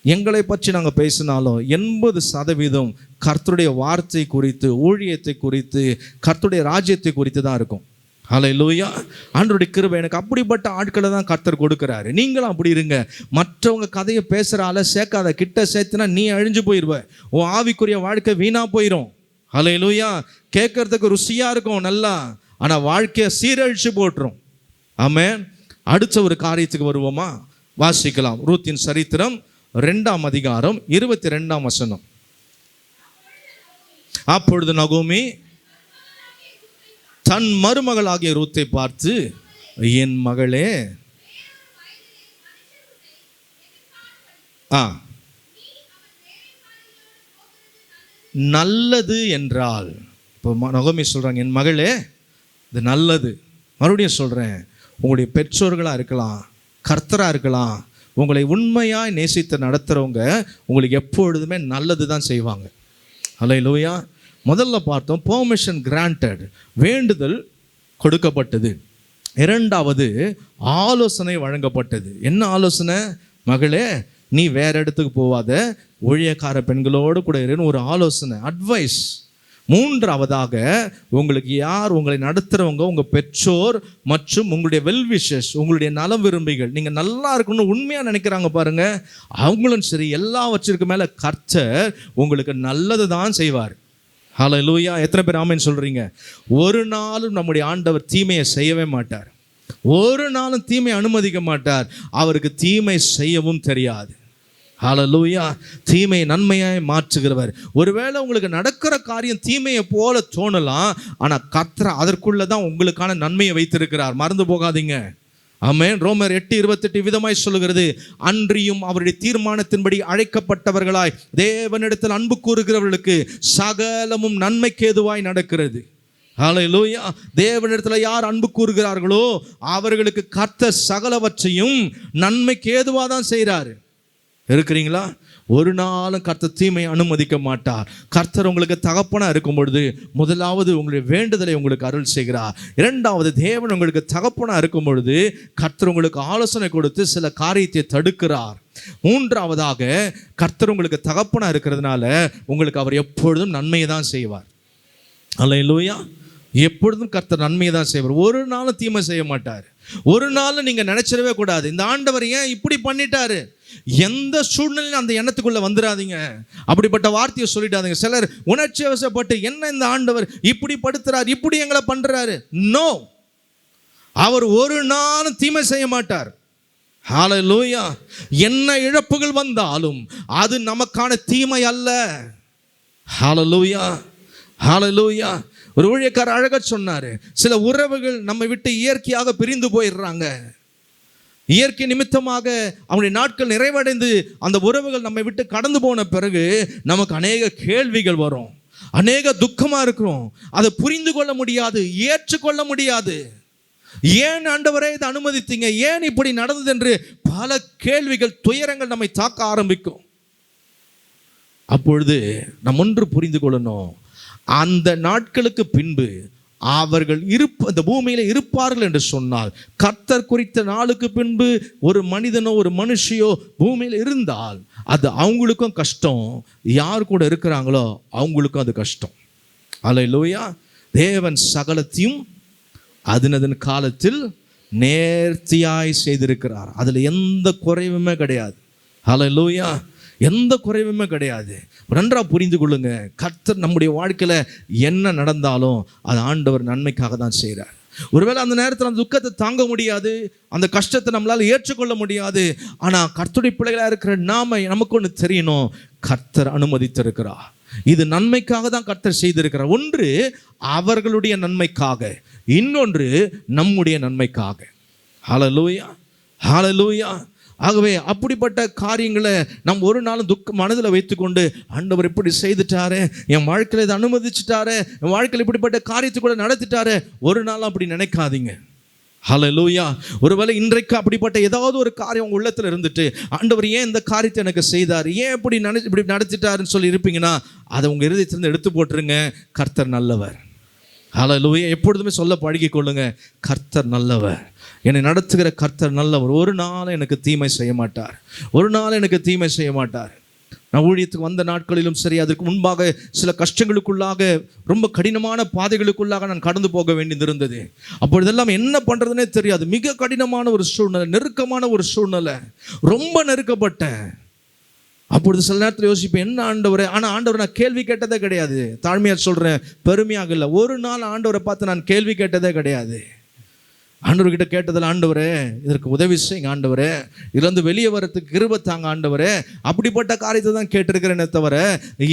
எங்களை பற்றி நாங்கள் பேசினாலும் 80% கர்த்தருடைய வார்த்தை குறித்து, ஊழியத்தை குறித்து, கர்த்தருடைய ராஜ்யத்தை குறித்து தான் இருக்கும். ஹல்லேலூயா. ஆண்டவருடைய கிருபை. எனக்கு அப்படிப்பட்ட ஆட்களை தான் கர்த்தர் கொடுக்குறாரு. நீங்களும் அப்படி இருங்க. மற்றவங்க கதையை பேசுகிற ஆளை சேர்க்காத. கிட்ட சேர்த்துனா நீ அழிஞ்சு போயிடுவ. உன் ஆவிக்குரிய வாழ்க்கை வீணாக போயிடும். ஹல்லேலூயா. கேட்கறதுக்கு ருசியாக இருக்கும் நல்லா, ஆனால் வாழ்க்கையை சீரழிச்சு போட்டுரும். ஆமென். அடுத்த ஒரு காரியத்துக்கு வருவோமா? வாசிக்கலாம். ரூத்தின் சரித்திரம் 2ஆம் அதிகாரம் 22ஆம் வசனம். அப்பொழுது நகோமி தன் மருமகளாகிய ரூத்தை பார்த்து, என் மகளே, நல்லது என்றால், இப்போ நகோமி சொல்றாங்க, என் மகளே இது நல்லது. மறுபடியும் சொல்றேன், உங்களுடைய பெற்றோர்களாக இருக்கலாம், கர்த்தராக இருக்கலாம், உங்களை உண்மையாக நேசித்து நடத்துகிறவங்க உங்களுக்கு எப்பொழுதுமே நல்லது தான் செய்வாங்க. ஹல்லேலூயா. முதல்ல பார்த்தோம், பெர்மிஷன் கிராண்டட், வேண்டுதல் கொடுக்கப்பட்டது. இரண்டாவது ஆலோசனை வழங்கப்பட்டது. என்ன ஆலோசனை? மகளே, நீ வேற இடத்துக்கு போவாத, ஊழியக்கார பெண்களோடு கூட இருன்னு ஒரு ஆலோசனை, அட்வைஸ். மூன்றாவதாக, உங்களுக்கு யார் உங்களை நடத்துகிறவங்க, உங்கள் பெற்றோர் மற்றும் உங்களுடைய வெல்விஷஸ், உங்களுடைய நலம் விரும்பிகள், நீங்கள் நல்லா இருக்கணும்னு உண்மையாக நினைக்கிறாங்க பாருங்க, அவங்களும் சரி, எல்லாவற்றிற்கு மேலே கர்த்தர் உங்களுக்கு நல்லது தான் செய்வார். ஹல்லேலூயா. எத்தனை பேர் ஆமென் சொல்கிறீங்க? ஒரு நாளும் நம்முடைய ஆண்டவர் தீமையை செய்யவே மாட்டார். ஒரு நாளும் தீமையை அனுமதிக்க மாட்டார். அவருக்கு தீமை செய்யவும் தெரியாது. ஹல்லேலூயா. தீமையை நன்மையாய் மாற்றுகிறவர். ஒருவேளை உங்களுக்கு நடக்கிற காரியம் தீமையை போல தோணலாம், ஆனால் கர்த்தர் அதற்குள்ள தான் உங்களுக்கான நன்மையை வைத்திருக்கிறார். மறந்து போகாதீங்க. ஆமென். ரோமர் 8:28 விதமாய் சொல்லுகிறது, அன்றியும் அவருடைய தீர்மானத்தின்படி அழைக்கப்பட்டவர்களாய் தேவனிடத்தில் அன்பு கூறுகிறவர்களுக்கு சகலமும் நன்மைக்கு ஏதுவாய் நடக்கிறது. ஹல்லேலூயா. தேவனிடத்தில் யார் அன்பு கூறுகிறார்களோ அவர்களுக்கு கர்த்தர் சகலவற்றையும் நன்மைக்கு ஏதுவாக தான் செய்கிறாரு. இருக்கிறீங்களா? ஒரு நாளும் கர்த்தர் தீமையை அனுமதிக்க மாட்டார். கர்த்தர் உங்களுக்கு தகப்பனாக இருக்கும் பொழுது முதலாவது உங்களுடைய வேண்டுதலை உங்களுக்கு அருள் செய்கிறார். இரண்டாவது, தேவன் உங்களுக்கு தகப்பனாக இருக்கும் பொழுது கர்த்தர் உங்களுக்கு ஆலோசனை கொடுத்து சில காரியத்தை தடுக்கிறார். மூன்றாவதாக, கர்த்தர் உங்களுக்கு தகப்பனாக இருக்கிறதுனால உங்களுக்கு அவர் எப்பொழுதும் நன்மையை தான் செய்வார். அல்லேலூயா. எப்பொழுதும் கர்த்தர் நன்மையை தான் செய்வார். ஒரு நாளும் தீமை செய்ய மாட்டார். ஒரு நாளும் நீங்கள் நினைச்சிடவே கூடாது, இந்த ஆண்டவர் ஏன் இப்படி பண்ணிட்டாரு. எந்த சூழ்நிலையும் அந்த எண்ணத்துக்குள்ள வந்துடாதீங்க. அப்படிப்பட்ட வார்த்தையை சொல்லிடாதீங்க. சிலர் உணர்ச்சி வசப்பட்டு, என்ன இந்த ஆண்டவர் இப்படி படுத்துறார், இப்படி எங்களை பண்றாரு. நோ, அவர் ஒரு நாளும் தீமை செய்ய மாட்டார். ஹல்லேலூயா. என்ன இழப்புகள் வந்தாலும் அது நமக்கான தீமை அல்ல. ஹல்லேலூயா. ஹல்லேலூயா. ஒரு ஊழியக்காரர் அழகா சொன்னாரு, சில உறவுகள் நம்மை விட்டு இயற்கையாக பிரிந்து போயிடுறாங்க. இயற்கை நிமித்தமாக அவனுடைய நாட்கள் நிறைவடைந்து அந்த உறவுகள் நம்மை விட்டு கடந்து போன பிறகு நமக்கு அநேக கேள்விகள் வரும், அநேக துக்கமாக இருக்கிறோம். அதை புரிந்து கொள்ள முடியாது, ஏற்றுக்கொள்ள முடியாது. ஏன் ஆண்டவரே இதை அனுமதித்தீங்க, ஏன் இப்படி நடந்தது என்று பல கேள்விகள், துயரங்கள் நம்மை தாக்க ஆரம்பிக்கும். அப்பொழுது நாம் ஒன்று புரிந்து கொள்ளணும், அந்த நாட்களுக்கு பின்பு அவர்கள் இந்த பூமியில இருப்பார்கள் என்று சொன்னால், கர்த்தர் குறித்த நாளுக்கு பின்பு ஒரு மனிதனோ ஒரு மனுஷியோ பூமியில் இருந்தால் அது அவங்களுக்கும் கஷ்டம், யார் கூட இருக்கிறாங்களோ அவங்களுக்கும் அது கஷ்டம். அல்லேலூயா. தேவன் சகலத்தையும் அதனதன் காலத்தில் நேர்த்தியாய் செய்திருக்கிறார். அதில் எந்த குறைவுமே கிடையாது. அல்லேலூயா. எந்த குறைவுமே கிடையாது. நன்றாக புரிந்து கொள்ளுங்க, கர்த்தர் நம்முடைய வாழ்க்கையில் என்ன நடந்தாலும் அது ஆண்டவர் நன்மைக்காக தான் செய்கிறார். ஒருவேளை அந்த நேரத்தில் அந்த துக்கத்தை தாங்க முடியாது, அந்த கஷ்டத்தை நம்மளால் ஏற்றுக்கொள்ள முடியாது. ஆனால் கர்த்தருடைய பிள்ளைகளாக இருக்கிற நமக்கு ஒன்று தெரியணும், கர்த்தர் அனுமதித்திருக்கிறார். இது நன்மைக்காக தான் கர்த்தர் செய்திருக்கிறார். ஒன்று அவர்களுடைய நன்மைக்காக, இன்னொன்று நம்முடைய நன்மைக்காக. ஹல்லேலூயா. ஹல்லேலூயா. ஆகவே அப்படிப்பட்ட காரியங்களை நம் ஒரு நாளும் மனதில் வைத்துக்கொண்டு, ஆண்டவர் இப்படி செய்துட்டாரு, என் வாழ்க்கையில் இதை அனுமதிச்சுட்டாரு, என் வாழ்க்கையில் இப்படிப்பட்ட காரியத்தை கூட நடத்திட்டாரு, ஒரு நாளும் அப்படி நினைக்காதீங்க. ஹல்லேலூயா. ஒருவேளை இன்றைக்கு அப்படிப்பட்ட ஏதாவது ஒரு காரியம் உங்கள் உள்ளத்தில் இருந்துட்டு, ஆண்டவர் ஏன் இந்த காரியத்தை எனக்கு செய்தார், ஏன் இப்படி நடத்திட்டாருன்னு சொல்லி இருப்பீங்கன்னா, அதை உங்கள் இருதயத்திலிருந்து எடுத்து போட்டுருங்க. கர்த்தர் நல்லவர். ஹல்லேலூயா. எப்பொழுதுமே சொல்ல பழகிக் கொள்ளுங்க, கர்த்தர் நல்லவர், என்னை நடத்துகிற கர்த்தர் நல்லவர். ஒரு நாள் எனக்கு தீமை செய்ய மாட்டார், ஒரு நாள் எனக்கு தீமை செய்ய மாட்டார். நான் ஊழியத்துக்கு வந்த நாட்களிலும் சரி, அதற்கு முன்பாக சில கஷ்டங்களுக்குள்ளாக, ரொம்ப கடினமான பாதைகளுக்குள்ளாக நான் கடந்து போக வேண்டியது இருந்தது. அப்பொழுதெல்லாம் என்ன பண்ணுறதுனே தெரியாது. மிக கடினமான ஒரு சூழ்நிலை, நெருக்கமான ஒரு சூழ்நிலை, ரொம்ப நெருக்கப்பட்டேன். அப்பொழுது சில நேரத்தில் யோசிப்பேன், என்ன ஆண்டவரே. ஆனால் ஆண்டவர் நான் கேள்வி கேட்டதே கிடையாது. தாழ்மையாக சொல்கிறேன், பெருமையாக இல்லை. ஒரு நாள் ஆண்டவரை பார்த்து நான் கேள்வி கேட்டதே கிடையாது. ஆண்டவர்கிட்ட கேட்டதில், ஆண்டவரே இதற்கு உதவி செய்யுங்க ஆண்டவரே, இதுலேருந்து வெளியே வரத்துக்கு கிருபை தாங்க ஆண்டவரே, அப்படிப்பட்ட காரியத்தை தான் கேட்டிருக்கிறேனே தவிர,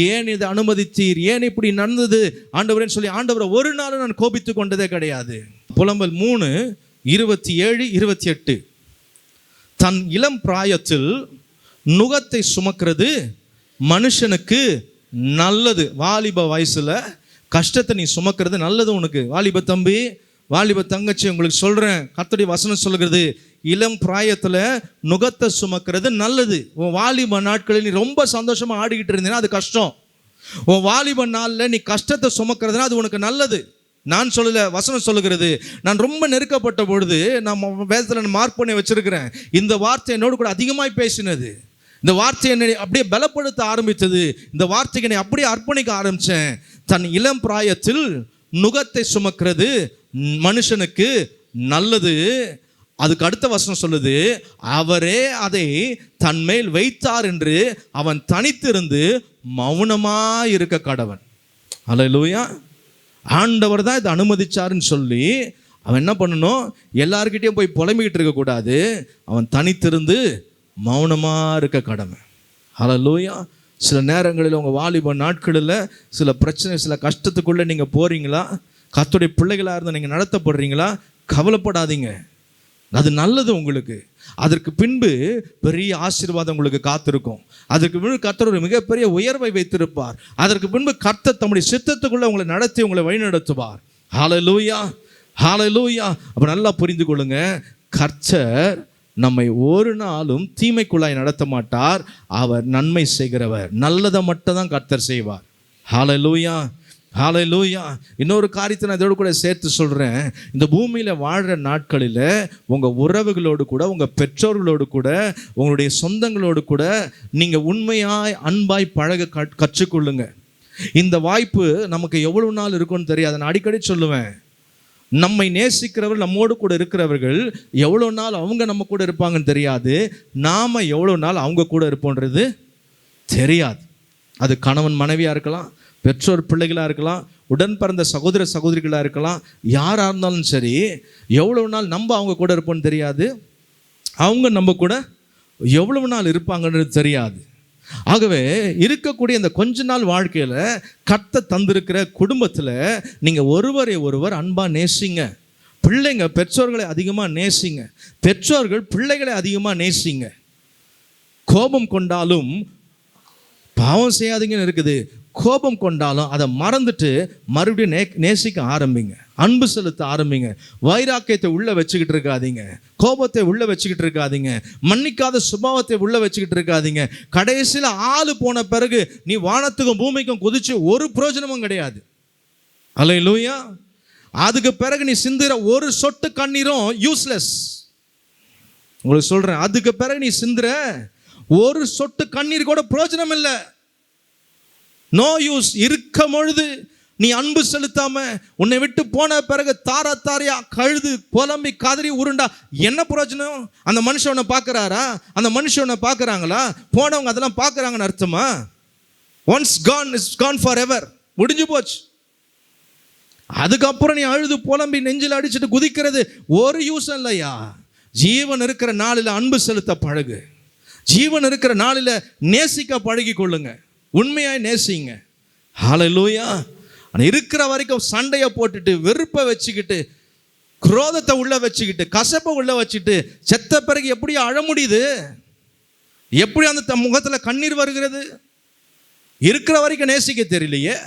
ஏன் இதை அனுமதித்தீர், ஏன் இப்படி நடந்தது ஆண்டவரேன்னு சொல்லி ஆண்டவரை ஒரு நாள் நான் கோபித்து கொண்டதே கிடையாது. புலம்பல் 3:27-28. தன் இளம் பிராயத்தில் நுகத்தை சுமக்கிறது மனுஷனுக்கு நல்லது. வாலிப வயசுல கஷ்டத்தை நீ சுமக்கிறது நல்லது உனக்கு. வாலிப தம்பி, வாலிப தங்கச்சி, உங்களுக்கு சொல்கிறேன், கர்த்தருடைய வசனம் சொல்கிறது, இளம் பிராயத்தில் நுகத்தை சுமக்கிறது நல்லது. உன் வாலிப நாட்களில் நீ ரொம்ப சந்தோஷமாக ஆடிக்கிட்டு இருந்தீங்கன்னா அது கஷ்டம். உன் வாலிப நாளில் நீ கஷ்டத்தை சுமக்கிறதுனா அது உனக்கு நல்லது. நான் சொல்லலை, வசனம் சொல்லுகிறது. நான் ரொம்ப நெருக்கப்பட்ட பொழுது நான் வேதத்தில் நான் மார்க் பண்ணி வச்சிருக்கிறேன். இந்த வார்த்தை என்னோடு கூட அதிகமாய் பேசினது. இந்த வார்த்தை என்னை அப்படியே பலப்படுத்த ஆரம்பித்தது. இந்த வார்த்தைக்கு என்னை அப்படியே அர்ப்பணிக்க ஆரம்பித்தேன். தன் இளம் பிராயத்தில் நுகத்தை சுமக்கிறது மனுஷனுக்கு நல்லது. அதுக்கு அடுத்த வசனம் சொல்லுது, அவரே அதை தன்மேல் வைத்தார் என்று அவன் தனித்திருந்து மௌனமாக இருக்க கடவன். அல்லேலூயா. ஆண்டவர் தான் இதை அனுமதிச்சாருன்னு சொல்லி அவன் என்ன பண்ணணும், எல்லார்கிட்டையும் போய் புலம்பிக்கிட்டு இருக்கக்கூடாது. அவன் தனித்திருந்து மௌனமாக இருக்க கடமை. அல்லேலூயா. சில நேரங்களில் உங்கள் வாலிப நாட்களில் சில பிரச்சனை, சில கஷ்டத்துக்குள்ளே நீங்கள் போகிறீங்களா? கர்த்தருடைய பிள்ளைகளாக இருந்து நீங்கள் நடத்தப்படுறீங்களா? கவலைப்படாதீங்க, அது நல்லது உங்களுக்கு. அதற்கு பின்பு பெரிய ஆசீர்வாதம் உங்களுக்கு காத்திருக்கும். அதற்கு பின்பு கர்த்தர் ஒரு மிகப்பெரிய உயர்வை வைத்திருப்பார். அதற்கு பின்பு கர்த்தர் தம்முடைய சித்தத்துக்குள்ளே உங்களை நடத்தி உங்களை வழிநடத்துவார். ஹல்லேலூயா, ஹல்லேலூயா. அப்போ நல்லா புரிந்து கொள்ளுங்க, கர்த்தர் நம்மை ஒரு நாளும் தீமைக்குள்ளாய் நடத்த மாட்டார். அவர் நன்மை செய்கிறவர், நல்லதை மட்டும் தான் கர்த்தர் செய்வார். ஹல்லேலூயா, ஹல்லேலூயா. இன்னொரு காரியத்தை நான் இதோடு கூட சேர்த்து சொல்கிறேன். இந்த பூமியில் வாழ்கிற நாட்களில் உங்கள் உறவுகளோடு கூட, உங்கள் பெற்றோர்களோடு கூட, உங்களுடைய சொந்தங்களோடு கூட நீங்கள் உண்மையாய் அன்பாய் பழக கற்றுக்கொள்ளுங்க. இந்த வாய்ப்பு நமக்கு எவ்வளோ நாள் இருக்குன்னு தெரியாது. நான் அடிக்கடி சொல்லுவேன், நம்மை நேசிக்கிறவர்கள், நம்மோடு கூட இருக்கிறவர்கள் எவ்வளோ நாள் அவங்க நம்ம கூட இருப்பாங்கன்னு தெரியாது. நாம் எவ்வளோ நாள் அவங்க கூட இருப்போன்றது தெரியாது. அது கணவன் மனைவியாக இருக்கலாம், பெற்றோர் பிள்ளைகளாக இருக்கலாம், உடன் பிறந்த சகோதர சகோதரிகளாக இருக்கலாம். யாராக இருந்தாலும் சரி, எவ்வளோ நாள் நம்ம அவங்க கூட இருப்போம்னு தெரியாது. அவங்க நம்ம கூட எவ்வளவு நாள் இருப்பாங்கன்றது தெரியாது. ஆகவே இருக்கக்கூடிய இந்த கொஞ்ச நாள் வாழ்க்கையில் கர்த்தர் தந்திருக்கிற குடும்பத்தில் நீங்கள் ஒருவரை ஒருவர் அன்பாக நேசிங்க. பிள்ளைங்க பெற்றோர்களை அதிகமாக நேசிங்க, பெற்றோர்கள் பிள்ளைகளை அதிகமாக நேசிங்க. கோபம் கொண்டாலும் பாவம் செய்யாதீங்கன்னு இருக்குது. கோபம் கொண்டாலும் அதை மறந்துட்டு மறுபடியும் நேசிக்க ஆரம்பிங்க, அன்பு செலுத்த ஆரம்பிங்க. வைராக்கியத்தை உள்ள வச்சுக்கிட்டு இருக்காதீங்க, கோபத்தை உள்ள வச்சுக்கிட்டு இருக்காதீங்க, மன்னிக்காத சுபாவத்தை உள்ள வச்சுக்கிட்டு இருக்காதீங்க. கடைசியில் ஆளு போன பிறகு நீ வானத்துக்கும் பூமிக்கும் குதிச்சு ஒரு பிரயோஜனமும் கிடையாது. அல்லேலூயா. அதுக்கு பிறகு நீ சிந்துற ஒரு சொட்டு கண்ணீரும் யூஸ்லெஸ். உங்களுக்கு சொல்றேன், அதுக்கு பிறகு நீ சிந்துற ஒரு சொட்டு கண்ணீர் கூட பிரயோஜனம் இல்லை. No use. இருக்கும் பொழுது நீ அன்பு செலுத்தாம உன்னை விட்டு போன பிறகு தாரா தாரியா கழுது புலம்பி கதறி உருண்டா என்ன பிரயோஜனம்? அந்த மனுஷன் உன்னை பார்க்குறாரா? அந்த மனுஷன் உன்னை பார்க்குறாங்களா? போனவங்க அதெல்லாம் பார்க்குறாங்கன்னு அர்த்தமா? Once gone is gone forever. முடிஞ்சு போச்சு. அதுக்கப்புறம் நீ அழுது புலம்பி நெஞ்சில் அடிச்சுட்டு குதிக்கிறது ஒரு யூஸ் இல்லையா? ஜீவன் இருக்கிற நாளில் அன்பு செலுத்த பழகு. ஜீவன் இருக்கிற நாளில் நேசிக்க பழகி கொள்ளுங்க, உண்மையாய் நேசிங்க. ஹல்லேலூயா. இருக்கிற வரைக்கும் சண்டையை போட்டுட்டு, வெறுப்பை வச்சுக்கிட்டு, குரோதத்தை உள்ள வச்சுக்கிட்டு, கசப்பை உள்ள வச்சுட்டு செத்த பிறகு எப்படி அழ முடியுது? எப்படி அந்த முகத்தில் கண்ணீர் வருகிறது? இருக்கிற வரைக்கும் நேசிக்க தெரியலையே,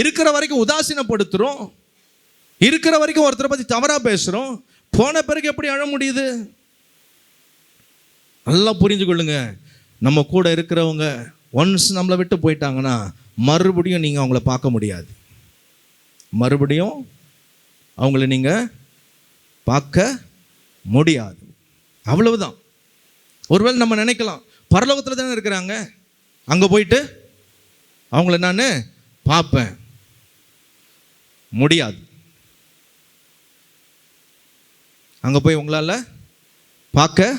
இருக்கிற வரைக்கும் உதாசீனப்படுத்துகிறோம், இருக்கிற வரைக்கும் ஒருத்தரை பற்றி தவறாக பேசுகிறோம், போன பிறகு எப்படி அழ முடியுது? நல்லா புரிஞ்சு கொள்ளுங்க. நம்ம கூட இருக்கிறவங்க ஒன்ஸ் நம்மளை விட்டு போயிட்டாங்கன்னா மறுபடியும் நீங்கள் அவங்கள பார்க்க முடியாது. மறுபடியும் அவங்கள நீங்கள் பார்க்க முடியாது. அவ்வளவுதான். ஒருவேளை நம்ம நினைக்கலாம், பரலோகத்தில் தானே இருக்கிறாங்க, அங்கே போயிட்டு அவங்கள நான் பார்ப்பேன். முடியாது. அங்கே போய் உங்களால் பார்க்க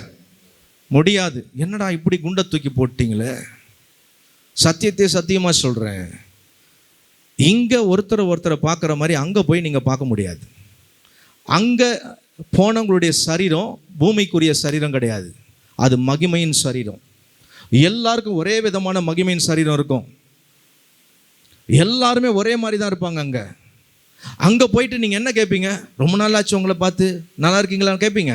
முடியாது. என்னடா இப்படி குண்டை தூக்கி போட்டீங்களே? சத்தியத்தை சத்தியமாக சொல்கிறேன், இங்கே ஒருத்தரை பார்க்குற மாதிரி அங்கே போய் நீங்கள் பார்க்க முடியாது. அங்கே போனவங்களுடைய சரீரம் பூமிக்குரிய சரீரம் கிடையாது, அது மகிமையின் சரீரம். எல்லாருக்கும் ஒரே விதமான மகிமையின் சரீரம் இருக்கும். எல்லாருமே ஒரே மாதிரி தான் இருப்பாங்க. அங்கே போயிட்டு நீங்கள் என்ன கேட்பீங்க? ரொம்ப நாள் ஆச்சு உங்களை பார்த்து, நல்லா இருக்கீங்களான்னு கேட்பீங்க?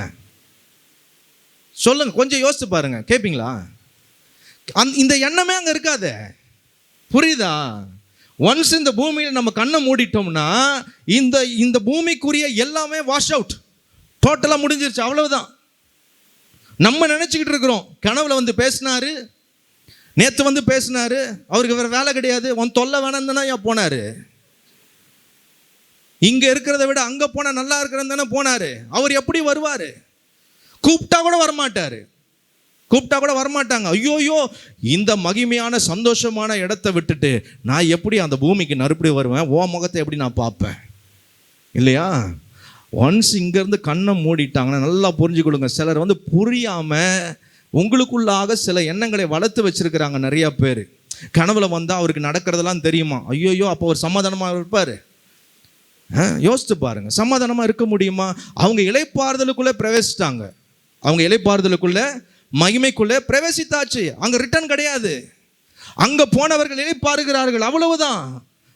சொல்லுங்க, கொஞ்சம் யோசிச்சு பாருங்க, கேட்பீங்களா? இந்த எண்ணமே அங்கே இருக்காது. புரியுதா? ஒன்ஸ் இந்த பூமியில் நம்ம கண்ணை மூடிட்டோம்னா இந்த பூமிக்குரிய எல்லாமே வாஷ் அவுட், டோட்டலாக முடிஞ்சிருச்சு, அவ்வளவுதான். நம்ம நினச்சிக்கிட்டு இருக்கிறோம், கனவுல வந்து பேசினாரு, நேற்று வந்து பேசினாரு, அவருக்கு வேறு வேலை கிடையாது, உன் தொல்லை வேணாம் தானே ஏன் போனார்? இங்கே இருக்கிறத விட அங்கே போனால் நல்லா இருக்கிறது தானே போனார். அவர் எப்படி வருவார்? கூப்பிட்டா கூட வரமாட்டாங்க. ஐயோயோ, இந்த மகிமையான சந்தோஷமான இடத்த விட்டுட்டு நான் எப்படி அந்த பூமிக்கு நறுப்படி வருவேன்? ஓ முகத்தை எப்படி நான் பார்ப்பேன்? இல்லையா? ஒன்ஸ் இங்கேருந்து கண்ணை மூடிட்டாங்கன்னா நல்லா புரிஞ்சுக்கொள்ளுங்க. சிலர் வந்து புரியாமல் உங்களுக்குள்ளாக சில எண்ணங்களை வளர்த்து வச்சிருக்கிறாங்க. நிறையா பேர் கனவுல வந்தால் அவருக்கு நடக்கிறதெல்லாம் தெரியுமா? ஐயோயோ, அப்போ ஒரு சமாதானமாக இருப்பார். யோசித்து பாருங்க, சமாதானமாக இருக்க முடியுமா? அவங்க இளைப்பாறுதலுக்குள்ளே பிரவேசித்தாங்க, அவங்க இளைப்பாறுதலுக்குள்ளே மகிமைக்குள்ளே பிரவேசித்தாச்சு. அங்கே ரிட்டர்ன் கிடையாது. அங்கே போனவர்கள் இளைப்பாறுகிறார்கள், அவ்வளவுதான்.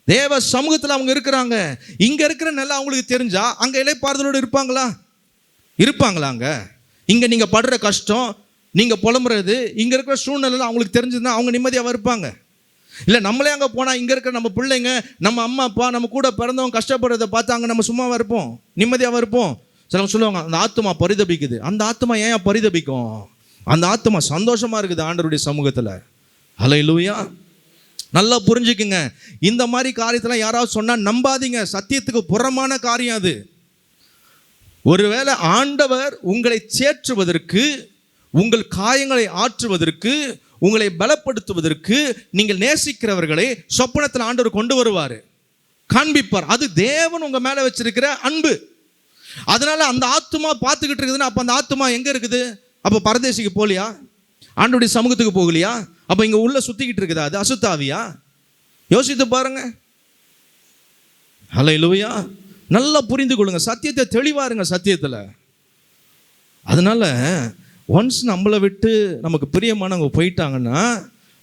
தேவ சமூகத்தில் அவங்க இருக்கிறாங்க. இங்கே இருக்கிற நிலை அவங்களுக்கு தெரிஞ்சா அங்கே இளைப்பாறுதலோடு இருப்பாங்களாங்க? இங்கே நீங்கள் படுற கஷ்டம், நீங்கள் புலம்புறது, இங்கே இருக்கிற சூழ்நிலை அவங்களுக்கு தெரிஞ்சதுன்னா அவங்க நிம்மதியாக இருப்பாங்க. இல்லை நம்மளே அங்கே போனால் இங்கே இருக்கிற நம்ம பிள்ளைங்க, நம்ம அம்மா அப்பா, நம்ம கூட பிறந்தவங்க கஷ்டப்படுறதை பார்த்து அங்கே நம்ம சும்மாவாக இருப்போம், நிம்மதியாக இருப்போம். சிலவங்க சொல்லுவாங்க, அந்த ஆத்மா பரிதபிக்குது. அந்த ஆத்மா ஏன் பரிதபிக்கும்? அந்த ஆத்மா சந்தோஷமாக இருக்குது ஆண்டவருடைய சமூகத்தில். ஹல்லேலூயா. நல்லா புரிஞ்சுக்குங்க. இந்த மாதிரி காரியத்தெல்லாம் யாராவது சொன்னால் நம்பாதீங்க. சத்தியத்துக்கு புறமான காரியம் அது. ஒருவேளை ஆண்டவர் உங்களை சேற்றுவதற்கு, உங்கள் காயங்களை ஆற்றுவதற்கு, உங்களை பலப்படுத்துவதற்கு நீங்கள் நேசிக்கிறவர்களை சொப்பனத்தில் ஆண்டவர் கொண்டு வருவார், காண்பிப்பார். அது தேவன் உங்கள் மேலே வச்சிருக்கிற அன்பு. அதனால அந்த ஆத்துமா பார்த்துக்கிட்டு இருக்குதுன்னா அப்போ அந்த ஆத்துமா எங்கே இருக்குது? அப்போ பரதேசிக்கு போகலையா? ஆண்டவருடைய சமூகத்துக்கு போகலையா? அப்போ இங்கே உள்ள சுற்றிக்கிட்டு இருக்குதா? அது அசுத்தாவியா? யோசித்து பாருங்க. ஹல்லேலூயா. நல்லா புரிந்து கொள்ளுங்க, சத்தியத்தை தெளிவாருங்க சத்தியத்தில். அதனால ஒன்ஸ் நம்மளை விட்டு நமக்கு பிரியமானவங்க போயிட்டாங்கன்னா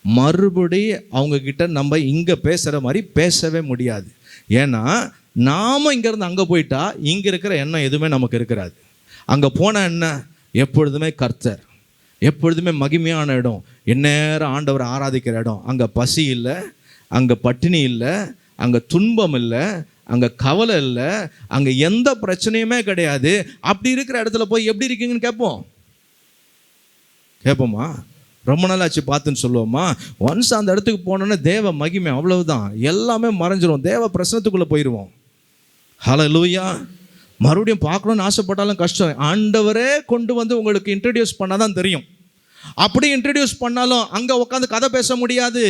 மறுபடியும் அவங்கக்கிட்ட நம்ம இங்கே பேசுகிற மாதிரி பேசவே முடியாது. ஏன்னா நாம் இங்கேருந்து அங்கே போயிட்டா இங்கே இருக்கிற எண்ணம் எதுவுமே நமக்கு இருக்கிறாது. அங்கே போனால் என்ன? எப்பொழுதுமே கர்த்தர், எப்பொழுதுமே மகிமையான இடம், எந்நேரம் ஆண்டவரை ஆராதிக்கிற இடம். அங்கே பசி இல்லை, அங்கே பட்டினி இல்லை, அங்கே துன்பம் இல்லை, அங்கே கவலை இல்லை, அங்கே எந்த பிரச்சனையுமே கிடையாது. அப்படி இருக்கிற இடத்துல போய் எப்படி இருக்கீங்கன்னு கேட்போமா? ரொம்ப நாள் ஆச்சு பார்த்துன்னு சொல்லுவோமா? ஒன்ஸ் அந்த இடத்துக்கு போனோன்னா தேவ மகிமை அவ்வளவுதான், எல்லாமே மறைஞ்சிரும், தேவ பிரசனத்துக்குள்ளே போயிடுவோம். ஹல்லேலூயா. மறுபடியும் பார்க்கணுன்னு ஆசைப்பட்டாலும் கஷ்டம். ஆண்டவரே கொண்டு வந்து உங்களுக்கு இன்ட்ரடியூஸ் பண்ணால் தான் தெரியும். அப்படி இன்ட்ரடியூஸ் பண்ணாலும் அங்கே உட்காந்து கதை பேச முடியாது.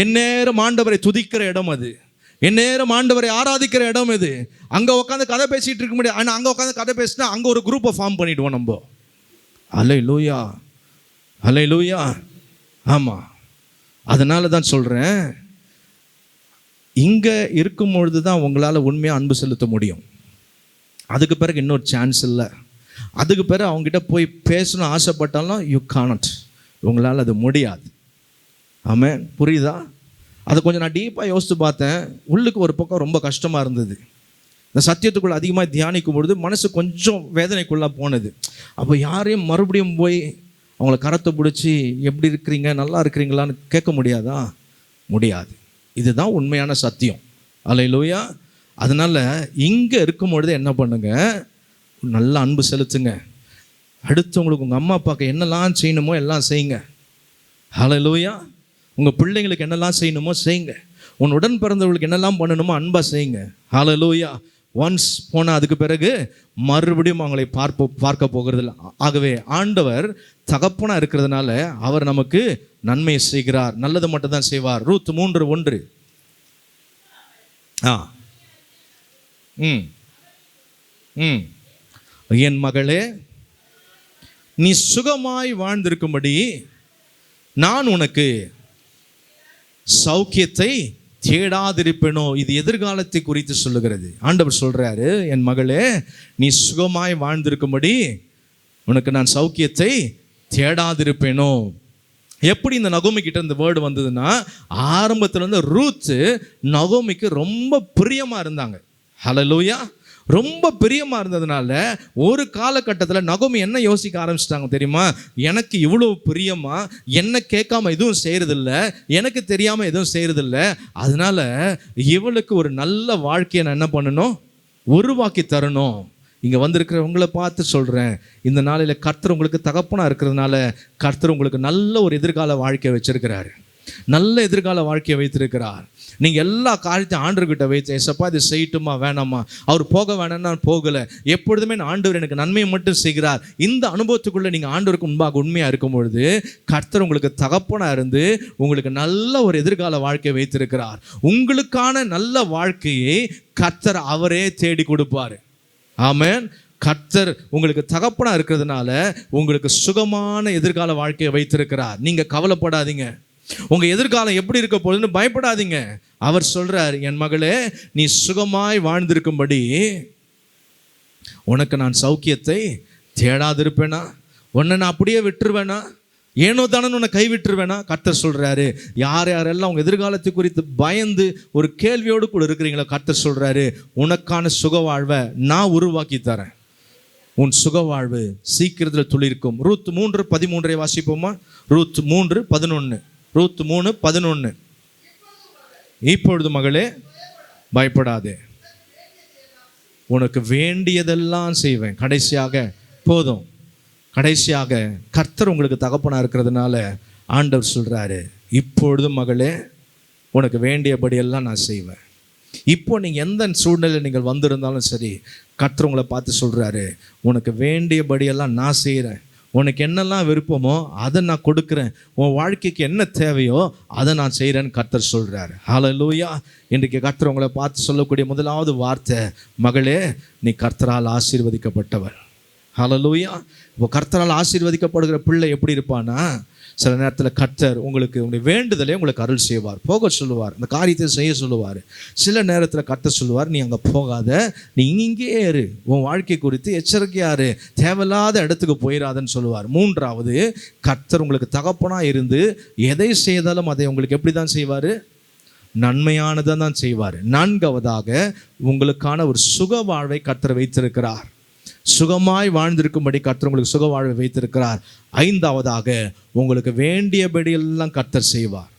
எந்நேரம் ஆண்டவரை துதிக்கிற இடம் அது, எந்நேரம் ஆண்டவரை ஆராதிக்கிற இடம் இது. அங்கே உட்காந்து கதை பேசிகிட்டு இருக்க முடியாது. ஆனால் அங்கே உட்காந்து கதை பேசினா அங்கே ஒரு குரூப்பை ஃபார்ம் பண்ணிவிடுவோம் நம்ம. ஹல்லேலூயா, ஹல்லேலூயா. ஆமாம், அதனால தான் சொல்கிறேன், இங்கே இருக்கும்பொழுது தான் உங்களால் உண்மையாக அன்பு செலுத்த முடியும். அதுக்கு பிறகு இன்னொரு சான்ஸ் இல்லை. அதுக்கு பிறகு அவங்ககிட்ட போய் பேசணும்னு ஆசைப்பட்டாலும் யூ கானட், உங்களால் அது முடியாது. ஆமென். புரியுதா? அதை கொஞ்சம் நான் டீப்பாக யோசித்து பார்த்தேன். உள்ளுக்கு ஒரு பக்கம் ரொம்ப கஷ்டமாக இருந்தது. இந்த சத்தியத்துக்குள்ளே அதிகமாக தியானிக்கும் பொழுது மனசு கொஞ்சம் வேதனைக்குள்ளே போனது. அப்போ யாரையும் மறுபடியும் போய் அவங்கள கரத்தை பிடிச்சி எப்படி இருக்கிறீங்க, நல்லா இருக்கிறீங்களான்னு கேட்க முடியாதா? முடியாது. இதுதான் உண்மையான சத்தியம். அல்லேலூயா. அதனால் இங்கே இருக்கும் பொழுது என்ன பண்ணுங்க, நல்லா அன்பு செலுத்துங்க. அடுத்தவங்களுக்கு உங்கள் அம்மா அப்பாவுக்கு என்னெல்லாம் செய்யணுமோ எல்லாம் செய்யுங்க. ஹல்லேலூயா. உங்கள் பிள்ளைங்களுக்கு என்னெல்லாம் செய்யணுமோ செய்யுங்க. உன் உடன் பிறந்தவர்களுக்கு என்னெல்லாம் பண்ணணுமோ அன்பாக செய்யுங்க. ஹல்லேலூயா. ஒன்ஸ் போனால் அதுக்கு பிறகு மறுபடியும் அவங்களை பார்க்க போகிறதில்ல. ஆகவே ஆண்டவர் தகப்பனாக இருக்கிறதுனால அவர் நமக்கு நன்மை செய்கிறார், நல்லது மட்டும்தான் செய்வார். ரூத் 3:1. என் மகளே, நீ சுகமாய் வாழ்ந்திருக்கும்படி நான் உனக்கு சௌக்கியத்தை தேடாதிருப்பேனோ. இது எதிர்காலத்தை குறித்து சொல்லுகிறது. ஆண்டவர் சொல்றாரு, என் மகளே, நீ சுகமாய் வாழ்ந்திருக்கும்படி உனக்கு நான் சௌக்கியத்தை தேடாதிருப்பேனோ. எப்படி இந்த நகோமி கிட்ட இந்த வேர்டு வந்ததுன்னா, ஆரம்பத்துல இருந்து ரூத் நகோமிக்கு ரொம்ப பிரியமா இருந்தாங்க. ஹல்லேலூயா. ரொம்ப பிரியமா இருந்ததுனால ஒரு காலகட்டத்தில் நகோமி என்ன யோசிக்க ஆரம்பிச்சிட்டாங்க தெரியுமா? எனக்கு இவ்வளோ பிரியமா, என்ன கேட்காம எதுவும் செய்யறதில்ல, எனக்கு தெரியாம எதுவும் செய்யறதில்ல, அதனால இவளுக்கு ஒரு நல்ல வாழ்க்கையை நான் என்ன பண்ணணும், உருவாக்கி தரணும். இங்கே வந்திருக்கிறவங்களை பார்த்து சொல்கிறேன், இந்த நாளில் கர்த்தர் உங்களுக்கு தகப்பனாக இருக்கிறதுனால கர்த்தர் உங்களுக்கு நல்ல ஒரு எதிர்கால வாழ்க்கையை வச்சிருக்கிறாரு, நல்ல எதிர்கால வாழ்க்கையை வைத்திருக்கிறார். நீங்கள் எல்லா காரியத்தையும் ஆண்டவர்கிட்ட வைத்து, ஏசப்பா இது செய்யட்டுமா வேணாமா, அவர் போக வேணாம்னா போகலை, எப்பொழுதுமே ஆண்டவர் எனக்கு நன்மையை மட்டும் செய்கிறார். இந்த அனுபவத்துக்குள்ளே நீங்கள் ஆண்டவருக்கு முன்பாக உண்மையாக இருக்கும் பொழுது கர்த்தர் உங்களுக்கு தகப்பனாக இருந்து உங்களுக்கு நல்ல ஒரு எதிர்கால வாழ்க்கையை வைத்திருக்கிறார். உங்களுக்கான நல்ல வாழ்க்கையை கர்த்தர் அவரே தேடி கொடுப்பார். ஆமென். கர்த்தர் உங்களுக்கு தகப்பனா இருக்கிறதுனால உங்களுக்கு சுகமான எதிர்கால வாழ்க்கையை வைத்திருக்கிறார். நீங்க கவலைப்படாதீங்க, உங்க எதிர்காலம் எப்படி இருக்க போகுதுன்னு பயப்படாதீங்க. அவர் சொல்றார், என் மகளே, நீ சுகமாய் வாழ்ந்திருக்கும்படி உனக்கு நான் சௌக்கியத்தை தேடாதிருப்பேனா, உன்னை நான் அப்படியே விட்டுருவேனா, ஏனோ தானே உன்னை கைவிட்டுருவேனா? கர்த்தர் சொல்றாரு, யார் யாரெல்லாம் உங்க எதிர்காலத்தை குறித்து பயந்து ஒரு கேள்வியோடு கூட இருக்கிறீங்களோ, கர்த்தர் சொல்றாரு, உனக்கான சுக வாழ்வை நான் உருவாக்கி தரேன். உன் சுக வாழ்வு சீக்கிரத்தில் துளிர்க்கும். ரூத் 3:13 வாசிப்போமா? ரூத் 3:11. ரூத் 3:11. இப்பொழுது மகளே பயப்படாதே, உனக்கு வேண்டியதெல்லாம் செய்வேன். கடைசியாக கர்த்தர் உங்களுக்கு தகப்பனாக இருக்கிறதுனால ஆண்டவர் சொல்கிறாரு, இப்பொழுது மகளே உனக்கு வேண்டியபடியெல்லாம் நான் செய்வேன். இப்போ நீங்கள் எந்த சூழ்நிலையில் நீங்கள் வந்திருந்தாலும் சரி, கர்த்தர் உங்களை பார்த்து சொல்கிறாரு, உனக்கு வேண்டியபடியெல்லாம் நான் செய்கிறேன். உனக்கு என்னெல்லாம் விருப்பமோ அதை நான் கொடுக்குறேன். உன் வாழ்க்கைக்கு என்ன தேவையோ அதை நான் செய்கிறேன்னு கர்த்தர் சொல்கிறார். ஹல்லேலூயா. இன்றைக்கு கர்த்தர் உங்களை பார்த்து சொல்லக்கூடிய முதலாவது வார்த்தை, மகளே நீ கர்த்தரால் ஆசீர்வதிக்கப்பட்டவர். ஹல்லேலூயா. இப்போ கர்த்தரால் ஆசீர்வதிக்கப்படுகிற பிள்ளை எப்படி இருப்பானா, சில நேரத்தில் கர்த்தர் உங்களுக்கு உங்களுடைய வேண்டுதலே உங்களுக்கு அருள் செய்வார், போக சொல்லுவார், அந்த காரியத்தை செய்ய சொல்லுவார். சில நேரத்தில் கர்த்தர் சொல்லுவார், நீ அங்கே போகாத, நீ இங்கேயே இரு, உன் வாழ்க்கை குறித்து எச்சரிக்கையாரு, தேவையில்லாத இடத்துக்கு போயிடாதன்னு சொல்லுவார். மூன்றாவது, கர்த்தர் உங்களுக்கு தகப்பனாக இருந்து எதை செய்தாலும் அதை உங்களுக்கு எப்படி தான் செய்வார், நன்மையானதான் தான் செய்வார். நான்காவதாக, உங்களுக்கான ஒரு சுக வாழ்வை கர்த்தர் வைத்திருக்கிறார். சுகமாய் வாழ்ந்திருக்கும்படி கர்த்தர் உங்களுக்கு சுக வாழ்வை வைத்திருக்கிறார். ஐந்தாவதாக, உங்களுக்கு வேண்டியபடியெல்லாம் கர்த்தர் செய்வார்.